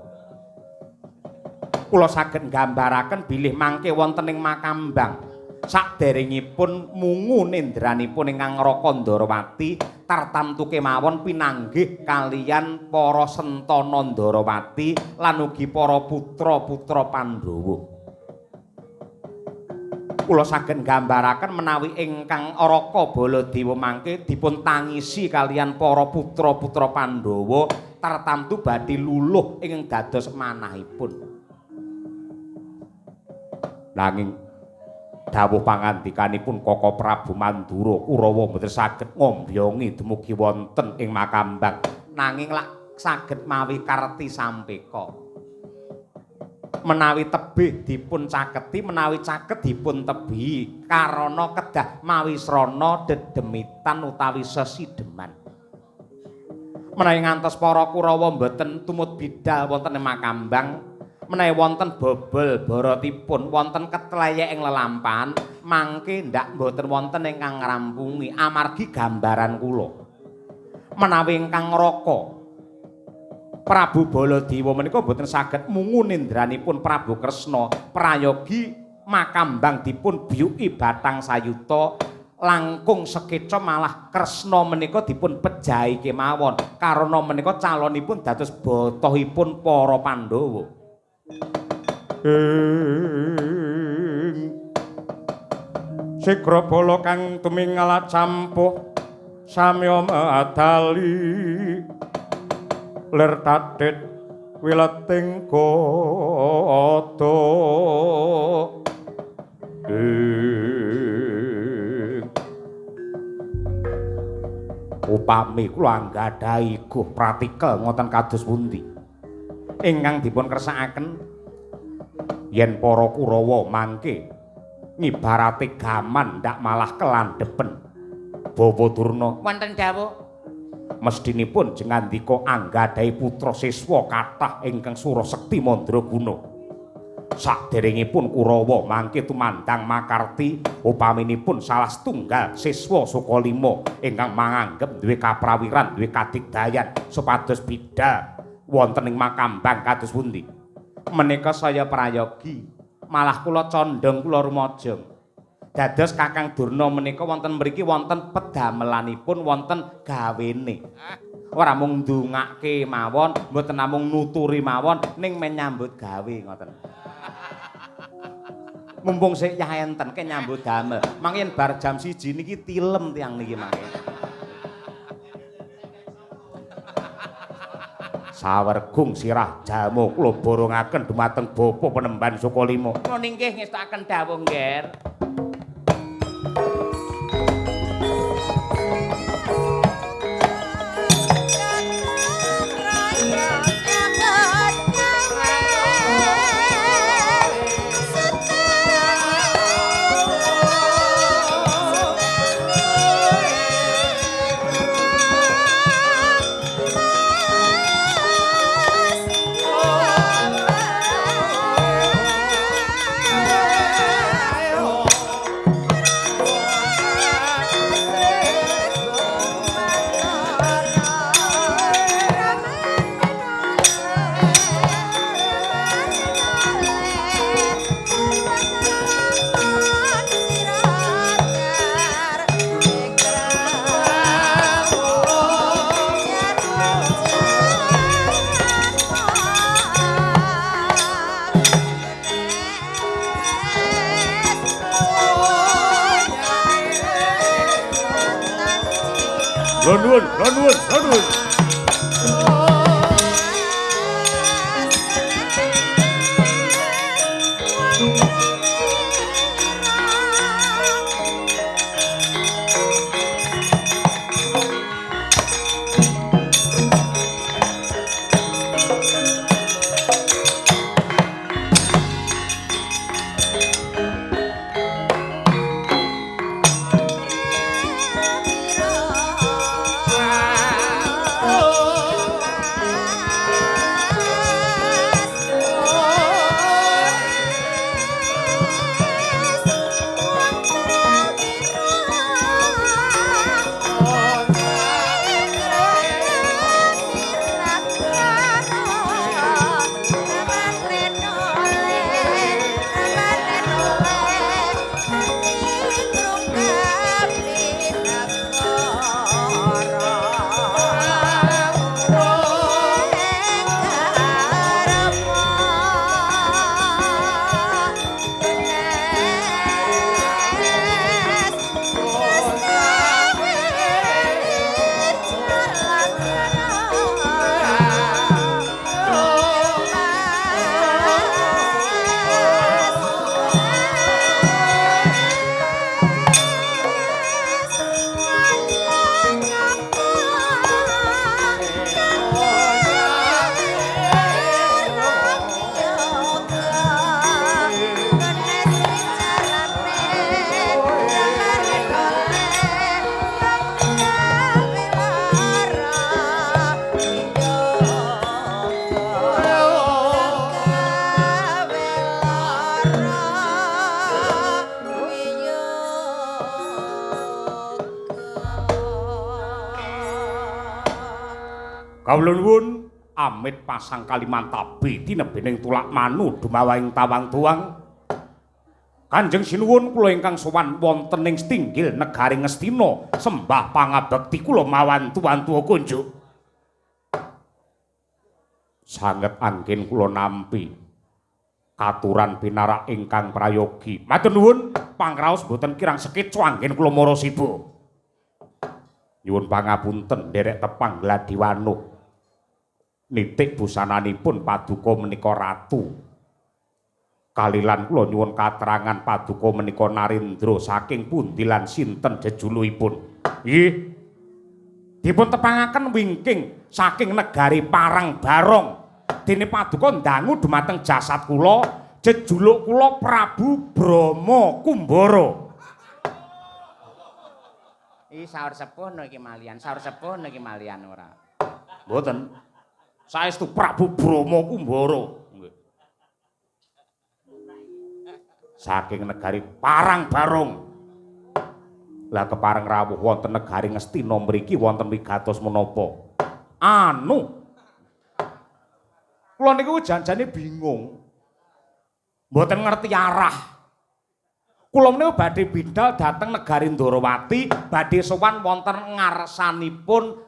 Kula saged nggambaraken bilih mangke wonten ing Makambang saderengipun mungu nendranipun ingkang Raka Ndarawati tartamtu kemawon pinanggih kaliyan para sentana Ndarawati lan ugi para putra-putra Pandhawa. Kula saged nggambaraken menawi ingkang Raka Baladewa mangke dipun tangisi kaliyan para putra-putra Pandhawa tartamtu badhe luluh ing dados manahipun. Nanging dawuh pangandikanipun Kaka Prabu Mandura Kurawa mboten saged ngombyongi dumugi wonten ing Makambang nanging lak saged mawi karti sampeka menawi tebih dipun caketi menawi caket dipun tebihi karana kedah mawi srana dedemitan utawi sesideman menawi ngantos para Kurawa mboten tumut bidal wonten ing Makambang menawi wonten bobol borotipun wonten ketleyek ing lelampahan mangke ndak mboten wonten ingkang ngrampungi amargi gambaran kula menawi ingkang Raka Prabu Baladewa menika mboten saged mungu nendranipun Prabu Kresna prayogi Makambang dipun biyuki Batang Sayuta langkung sekeca malah Kresna menika dipun pejahi kemawon karana menika calonipun dados botohipun para Pandhawa. Sigra bala kang tumingal campuh samya adali lir tatit wileting kota upami kula anggadhahi guh pratikel ngoten kados pundi ingkang dipun kersakaken yen para Kurawa mangke ngibarate gaman ndak malah kelandhepen Bawa Durna wonten dawuh mestinipun jengandika anggadhahi putra siswa kathah ingkang Surasekti Mandraguna saderengipun Kurawa mangke tumandang makarti upaminipun salah setunggal siswa Sukalima ingkang manganggep duwe kaprawiran duwe kadigdayan supados bidhal wonten ing Makambang kados pundi menika saya prayogi malah kula condong kula rumaja dados Kakang Durna menika wonten mriki wonten pedamelanipun wonten gawene ora mung ndongake mawon mboten namung nuturi mawon ning menyambut gawe ngoten mumpung sik yah enten ke nyambut damel mangke bar jam 1 niki tilem tiyang niki mangke sawergung sirah jamu kula borongaken dumateng Bapa Penemban Sukalima. Kula nggih ngestakaken dawuh, Nger. Nuwun. Kawula nuwun amit pasang Kalimantabe tinebening tulak manu dumawaing tawang tuang. Kanjeng sinuwun kula ingkang sowan wonten ing Stinggil negari Ngastina sembah pangabekti kula mawan tuan tuwa kunjuk. Sanget anggen kula nampi katuran pinarak ingkang prayogi. Matur nuwun pangraos boten kirang sekeca anggen kula mara siba. Nyuwun pangapunten nderek tepang Gladiwanuh. Nitik busananipun paduka menika ratu. Kalilan kula nyuwun katerangan paduka menika Narendra saking pundi lan sinten jejulukipun. Nggih. Dipun tepangaken wingking saking negari Parang Barong. Dene paduka ndangu dumateng jasad kula, jejuluk kula Prabu Brama Kumbara. Iki saur sepuh iki malian, saur sepuh iki malian ora. Mboten. Saestu Prabu Brama Kumbara. Saking negari Parang Barong. Lah kepareng rawuh wonten negari Ngastina mriki wonten wigatos menapa? Anu. Kula niku janjane bingung. Mboten ngerti arah. Kula menika badhe bidhal dhateng negari Ndarawati, badhe sowan wonten ngarsanipun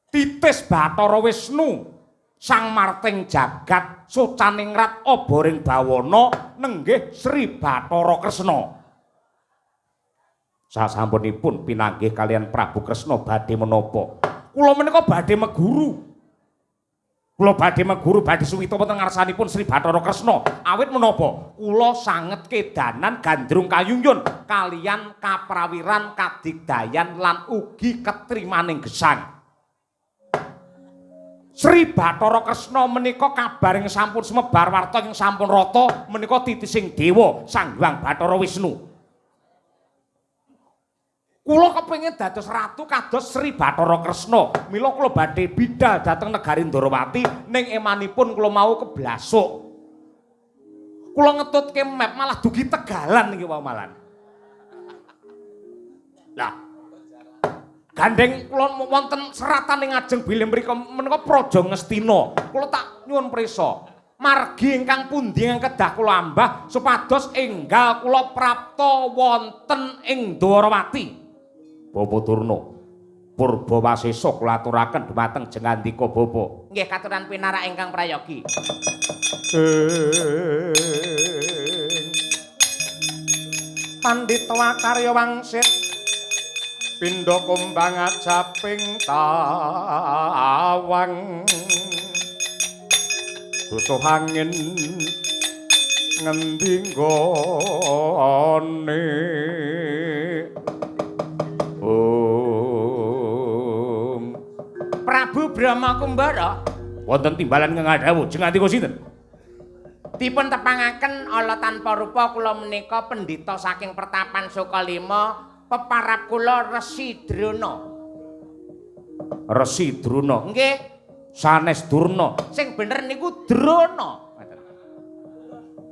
Titis Bathara Wisnu Sang Marting Jagat Sucaningrat Abaring Bawana nenggih Sri Bathara Kresna. Sasampunipun pinanggih kalian Prabu Kresna badhe menapa? Kula menika badhe meguru. Kula badhe meguru badhe suwita wonten ngarsanipun Sri Bathara Kresna. Awit menapa? Kula sanget kedanan gandrung kayuyun kalian kaprawiran kadigdayan lan ugi ketrimaning gesang. Sri Bathara Kresna menika kabaring sampun sumebar warta ing sampun rata menika titising dewa Sang Hyang Bathara Wisnu. Kula kepengin dados ratu kados Sri Bathara Kresna. Mila kula badhe bidhal dhateng negari Ndarawati ning emanipun kula mau keblasuk. Kula ngetutke map malah dugi Tegalan iki wae malan. Lah gandeng kula wonten seratan ing ajeng bilih mriku menika Praja Ngastina. Kula tak nyuwun prisa, margi ingkang pundi ingkang kedah kula ambah supados enggal kula prapta wonten ing Ndarawati. Bapa Durna, Purbawasesa kula aturaken dhumateng jengandika Bapa. Nggih katuran pinarak ingkang prayogi. Pandhita Karya Wangsit pindha kumbang ajaping tawang susuh angin ngendi nggone Prabu Brahma Kumbara wonten timbalan ngadhawu jeng antika sinten dipun tepangaken ala tanpa rupa kula menika pendhita saking pertapan Sokalima peparap kula Resi Drona. Resi Drona Nggih, sanes Durna sing bener niku Drona.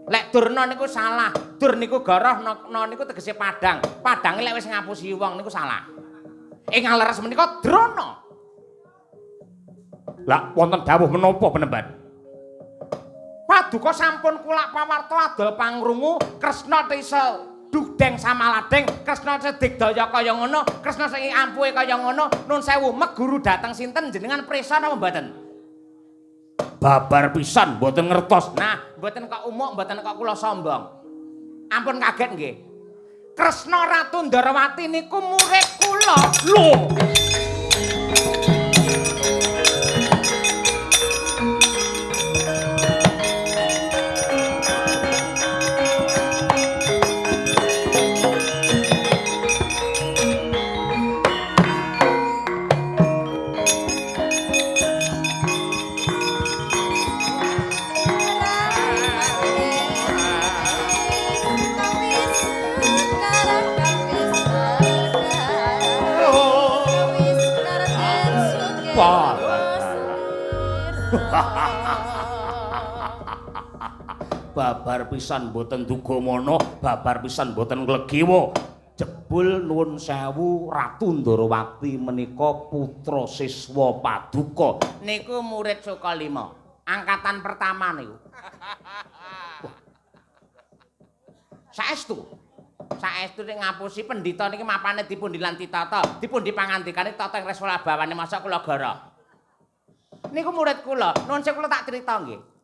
Lek Durna niku salah. Dur niku goroh, no niku tegese padang. Padange lek wis ngapusi wong niku salah. Ing leres menika Drona. Lah wonten dawuh menapa penemban? Paduka sampun kula pawarta adol pangrungu Kresna tisa dugdeng samaladeng Kresna sedigdaya kaya ngono Kresna sing ampuhe kaya ngono nun sewu meguru dateng sinten jenengan prisa napa mboten? Babar pisan mboten ngertos. Nah, mboten kok umuk mboten kok kula sombong. Ampun kaget nggih. Kresna Ratu Ndarawati niku murid kula. Lho. Babar pisan boten dugamana, babar pisan boten nglegewa. Jebul nuwun sewu Ratu Ndarawati menika putra siswa Paduka. Niku murid Sokalima, angkatan pertama niku. Saestu. Saestu ning ngapusi pendhita niki mapane dipun dilanti tata, dipun dipangandikane tata ing Reswala bawane masa kula gara. Niku murid kula, nuwun sewu kula tak crita nggih.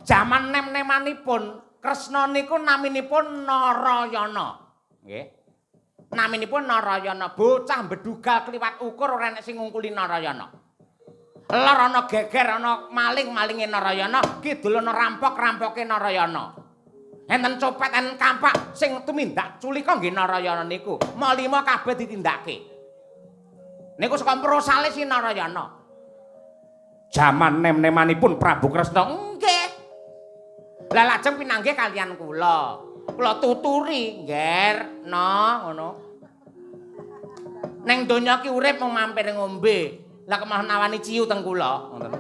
Jaman nem-nemanipun Kresna niku naminipun Narayana. Nggih. Naminipun Narayana, bocah beduga kliwat ukur ora enek sing ngungkuli Narayana. Lor ana geger ana maling-malinge Narayana, kidul ana rampok-rampoke Narayana. Enten copet enten kampak sing tumindak culika nggih Narayana niku. Malima kabeh ditindakake. Niku saka mrosale si Narayana. Jaman nem-nemanipun Prabu Kresna nggih. Lah lajeng pinanggih kalian kula. Kula tuturi, Nger, ngono. Neng donya ki urip mung mampir ngombe. Lah kemah nawani ciu teng kula, ngoten.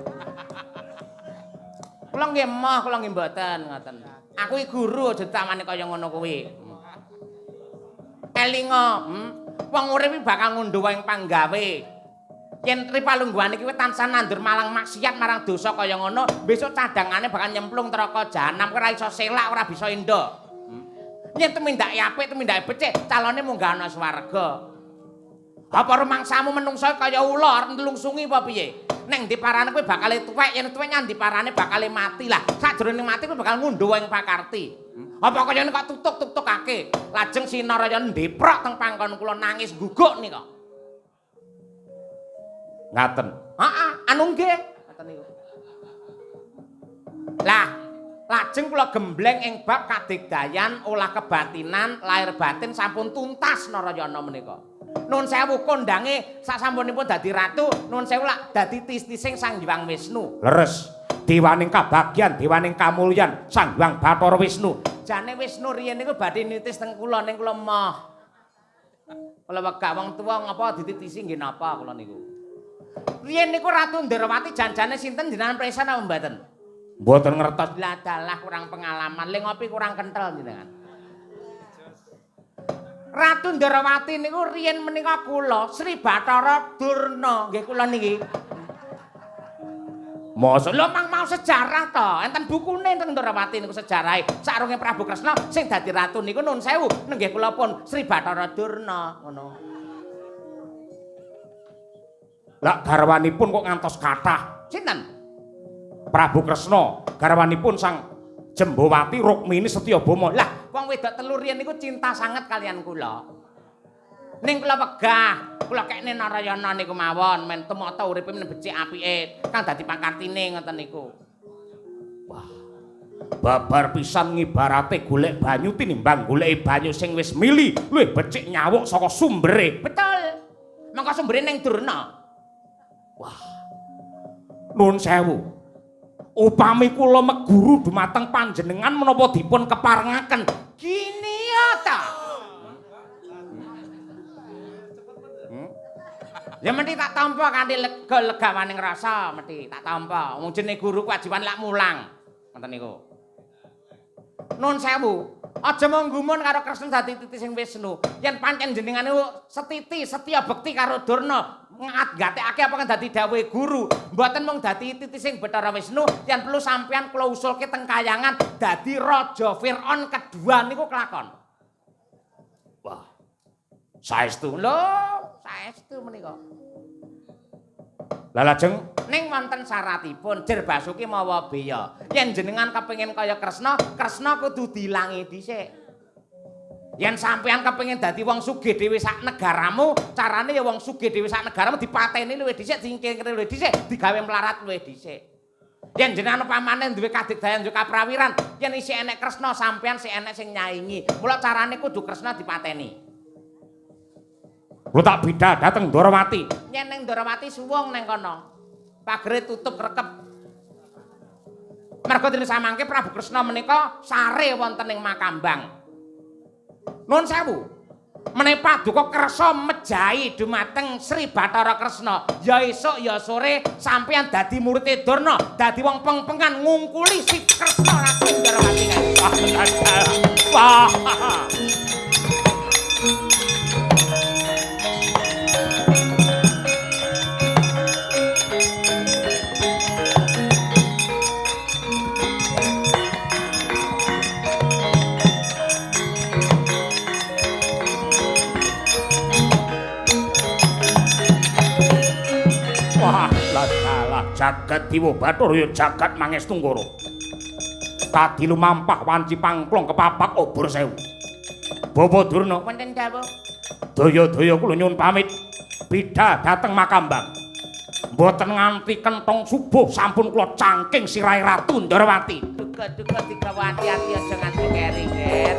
Kula nggih emoh, kula nggih mboten ngoten. Aku iki guru aja ditamani kaya ngono kuwi. Elinga, wong urip iki bakal ngundhuh ing panggawe. Yen ripalungguhan iki tansah nandur malang maksiat marang dosa kaya ngono, besok cadangane bakal nyemplung neraka jahanam, ora iso selak, ora bisa endo. Yen tumindake apik, tumindake becik, calone munggah ana swarga. Apa rumangsamu menungso kaya ula arep nlungsungi apa piye? Ning diparane kowe bakal tuwek, yen tuwek nyang diparane bakal mati lah. Sajroning mati kowe bakal ngundhuh ing pakarti. Apa kaya kok tutuk-tutukake. Lajeng si Narayana ndeprok teng pangkon kula nangis guguk nika. Ngaten. Heeh, anu nggih. Ngaten niku. Lah, lajeng kula gembleng ing bab kadigdayan, olah kebatinan, lahir batin sampun tuntas Narayana menika. Nuwun sewu kondange sasampunipun dadi ratu, nuwun sewu lak dadi tis-tising Sang Hyang Wisnu. Leres. Dewaning kabagyan, dewaning kamulyan Sang Hyang Bathara Wisnu. Jane Wisnu riyen niku badhe nitis teng kula ning kula moh. Kula wegah wong tuwa ngapa dititisi nggih napa kula niku. Riyen niku Ratu Ndarawati janjane sinten jenengan prisa napa mboten? Mboten ngertos. Lah dalah kurang pengalaman, le ngopi kurang kenthel jenengan. Ratu Ndarawati niku riyen menika kula Sri Bathara Durna, nggih kula niki. Mosok Lho mang mau sejarah to, enten bukune teng Ndarawati niku sejarahe. Sarunge Prabu Kresna sing dadi ratu niku nuwun sewu, nenggih kula pun Sri Bathara Durna ngono. Lah garwanipun kok ngantos kathah. Sinten? Prabu Kresna, garwanipun Sang Jembawati Rukmini Setyabama. Lah, wong wedok telu riyen niku cinta sanget kalian kula. Ning kula wegah, kula kekne Narayana niku mawon men tumata uripe men becik apike kang dadi pangkartine ngoten niku. Wah. Babar pisan ngibarate golek banyu tinimbang goleki banyu sing wis mili luwih becik nyawuk saka sumbere. Betul. Mangka sumbere ning Durna. Wah. Nuwun sewu. Upami kula meguru dumateng panjenengan menapa dipun keparengaken Gini ya ta. Ya mesti tak tampa kanthi legawaning rasa, mesti tak tampa. Wong jenenge guru kewajiban lak mulang. Ngoten niku. Nun sewu, aja mung gumun karo Kresna dadi titi sing Wisnu. Yen pancen jenengan niku setiti, setya bekti karo Durna, ngatekake apa kang dadi dawuhe guru. Mboten mung dadi titi sing Bathara Wisnu, yen perlu sampeyan kula usulke teng kayangan dadi Raja Fir'aun kedua niku kelakon. Wah. Saestu. Lho, saestu menika. Lah lajeng ning wonten syaratipun Jer Basuki mawa beya. Yen jenengan kepengin kaya Kresna, Kresna kudu dilangi dhisik. Yen sampeyan kepengin dadi wong sugih dhewe sak negaramu, carane ya wong sugih dhewe sak negaramu dipateni luwih dhisik, dingkingkir luwih dhisik, digawe melarat luwih dhisik. Yen jenengan pamane duwe kadigdayan duwe kaprawiran, yen isih enek Kresna sampeyan sing enek sing nyaingi. Mula carane kudu Kresna dipateni. lu tak bida dateng Ndarawati. Yen ning Ndarawati suwung nang kono. Pagere tutup rekep. Merga dene samangke Prabu Kresna menika sare wonten ing Makambang. Nuwun sewu. Menawi paduka kersa mejahi dumateng Sri Bathara Kresna, ya esuk ya sore sampeyan dadi murid Durna, dadi wong peng-pengan ngungkuli si Kresna Ratu Ndarawati kae. Wah. Wah, lah jagat Dewa Bathara ya jagat mangestu Nggara. Tadi lumampah wanci pangklong kepapak obor sewu. Bapa Durna, Wonten dawuh. daya-daya kula nyuwun pamit bida dateng Makambang. Mboten nganti kentong subuh sampun kula cangking sirahe Ratu Ndarawati. Duga-duga digawa ati-ati aja nganti keri-ker.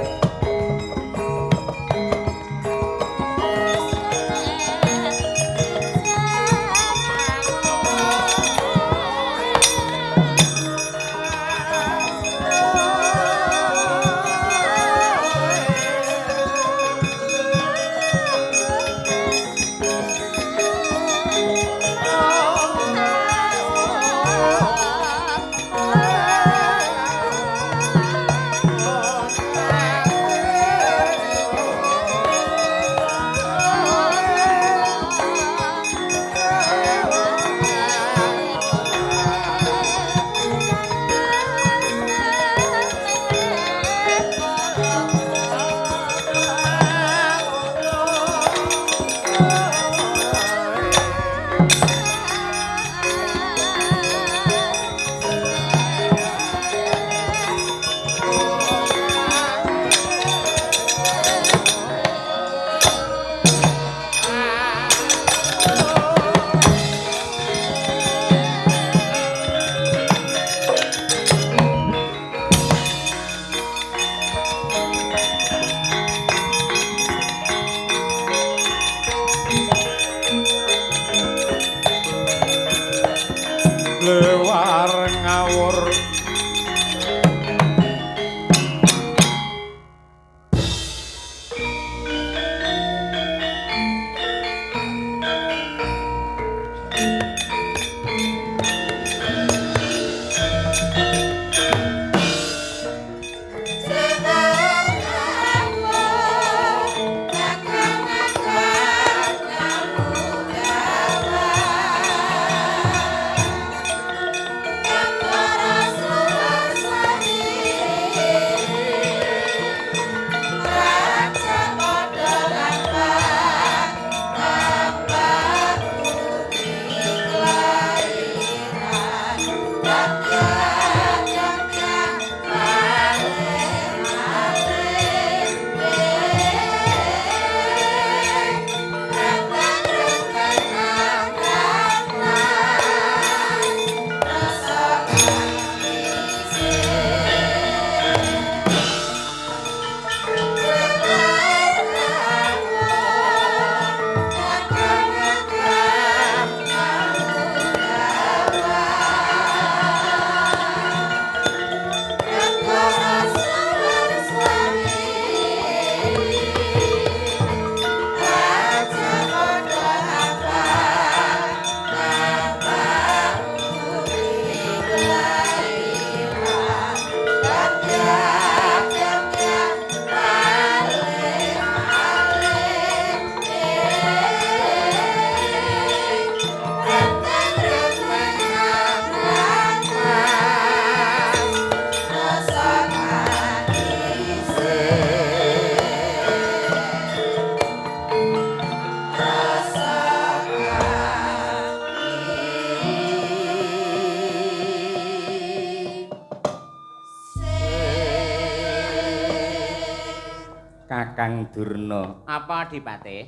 Kang Durna. Apa Adipati?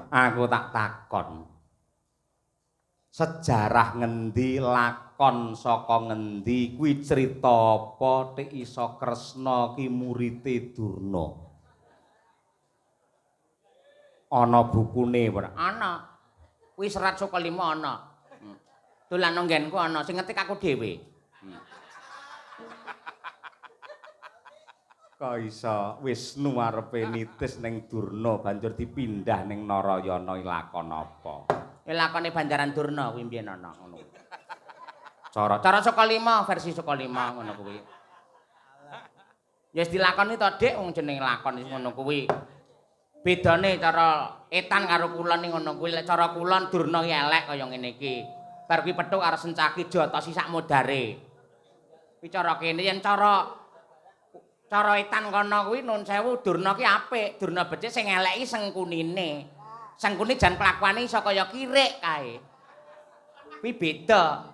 Aku tak takon. Sejarah ngendi, lakon saka ngendi, kuwi crita apa tek iso Kresna ki murite Durna? Ana bukune ora? Ana. Kuwi serat saka 5 ana. Dolan nang nggenku ana sing ngetik aku dhewe. Kok iso Wisnu arepe nitis ning Durna banjur dipindah ning Narayana lakon apa? Lakone Banjaran Durna kuwi mbiyen ana ngono. Cara saka 5 versi saka 5 ngono kuwi. Ya wis dilakoni to Dik wong jenenge lakon ngono kuwi. Bedane cara etan karo kulon ngono kuwi. Lek cara kulon Durna ki elek kaya ngene iki. Bar kuwi pethuk karo sencaki jotosi sak modare. Kuwi cara kene yen cara etan kono kuwi nun sewu Durna ki apik. Durna becik sing eleki Sengkunine. Sengkune jan kelakuane iso kaya kirik kae. Kuwi beda.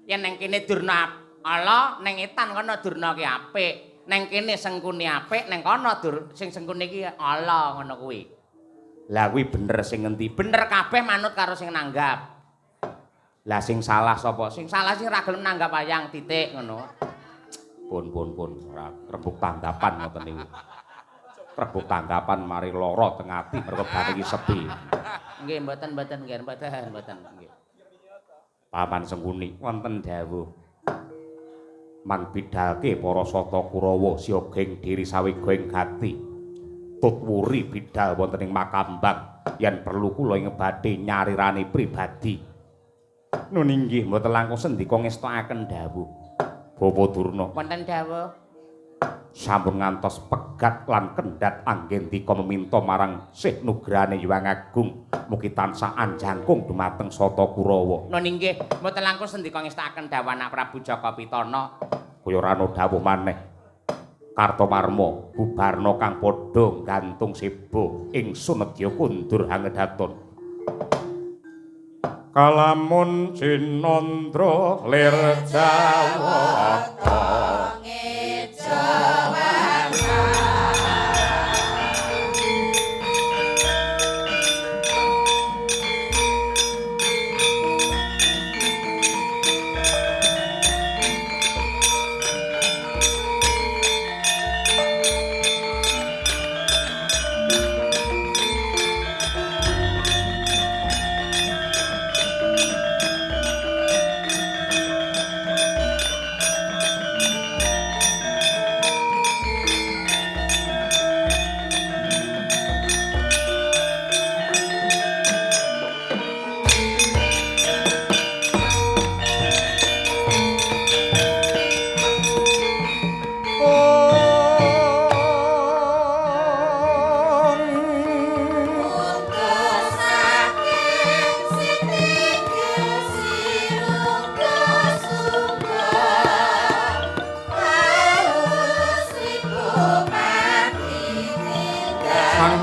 Yen ning kene Durna ala, ning etan kono Durna ki apik. Ning kene Sengkune apik, ning kono sing Sengkune ki ala ngono kuwi. Lah kuwi bener sing ngendi? Bener kabeh manut karo sing nanggap. Lah sing salah sapa? Sing salah sing ra gelem nanggap wayang titik ngono. Pun ora rebuk tanggapan ngoten niku. Rebuk tanggapan mari lara teng ati mergo bareng iki sepi. Nggih mboten nggih. Paman Sengkuni wonten dawuh. Man bidalke para sata Kurawa siogeng diri sawegeng gati. Tut wuri bidal wonten ing Makambang yen perlu kula ing badhe nyarirani pribadi. Nun inggih mboten langkung sendika ngestakaken dawuh. Bapa Durna. Wonten dawuh sampun ngantos pegat lan kendhat anggen dika meminta marang Sih Nugrane Hyang Agung mugi tansah anjangkung dumateng Sata Kurawa. Nun inggih mboten langkung sendika ngestakaken dawuh anak Prabu Jaka Pitana. Kaya ora ana dawuh maneh. Kartomarma bubarna kang padha gantung sebo ing Sunedya kundur hangedhaton. Kalamun Cinandra lir Jawata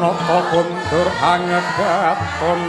Nata kundur hangedhaton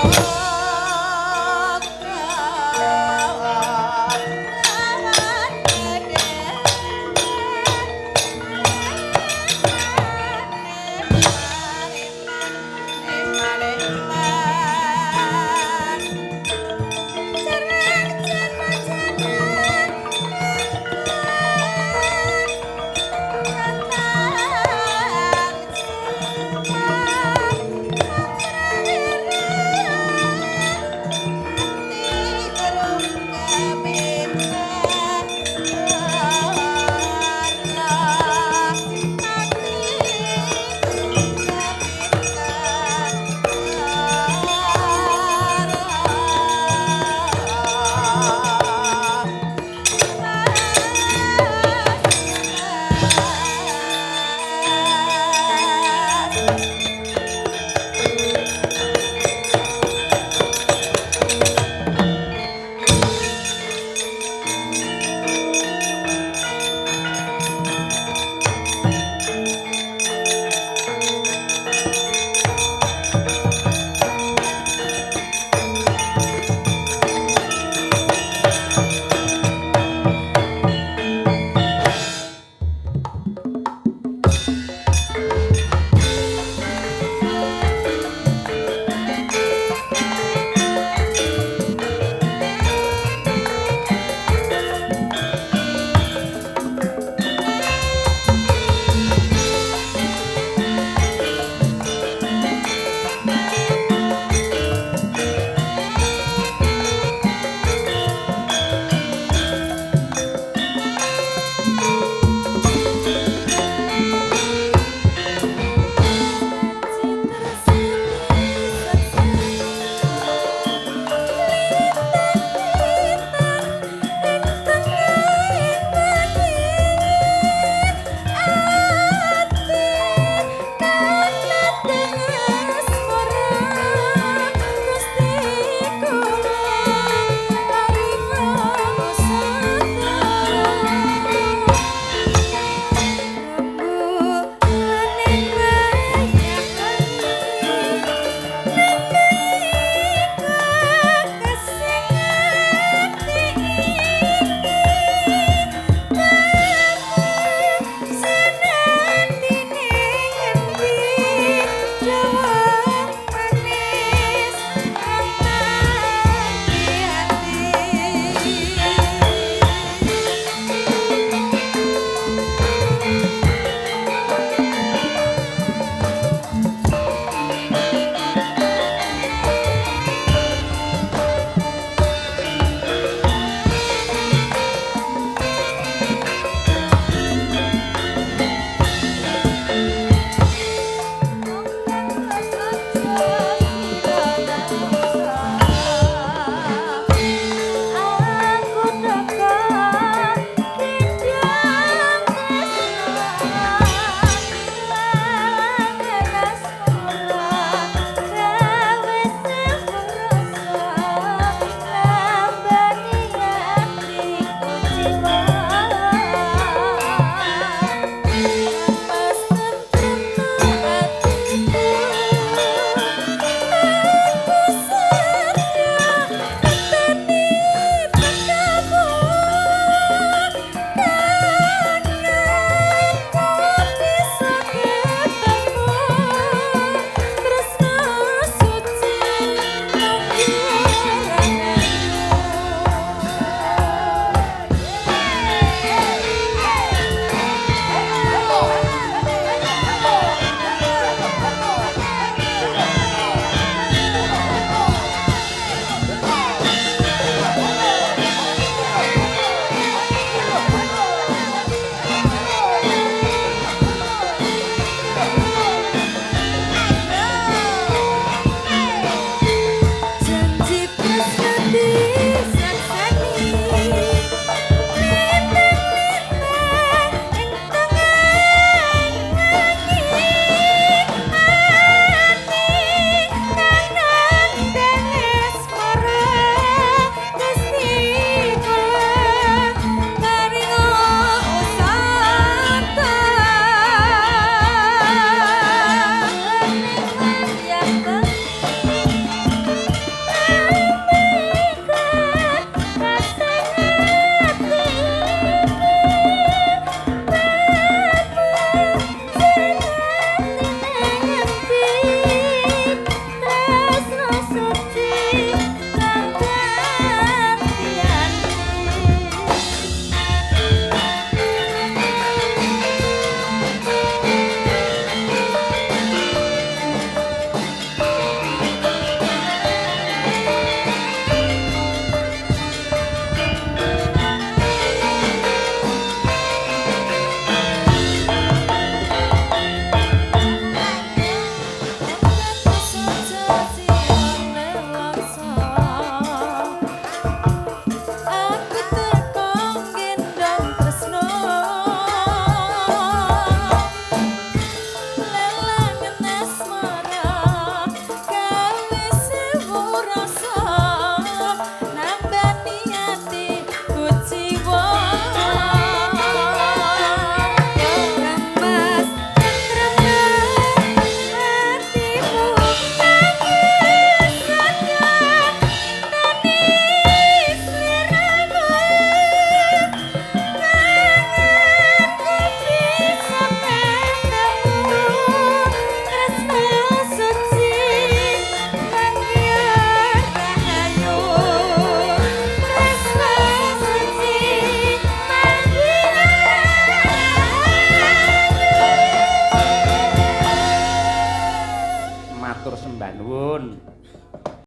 Thank you.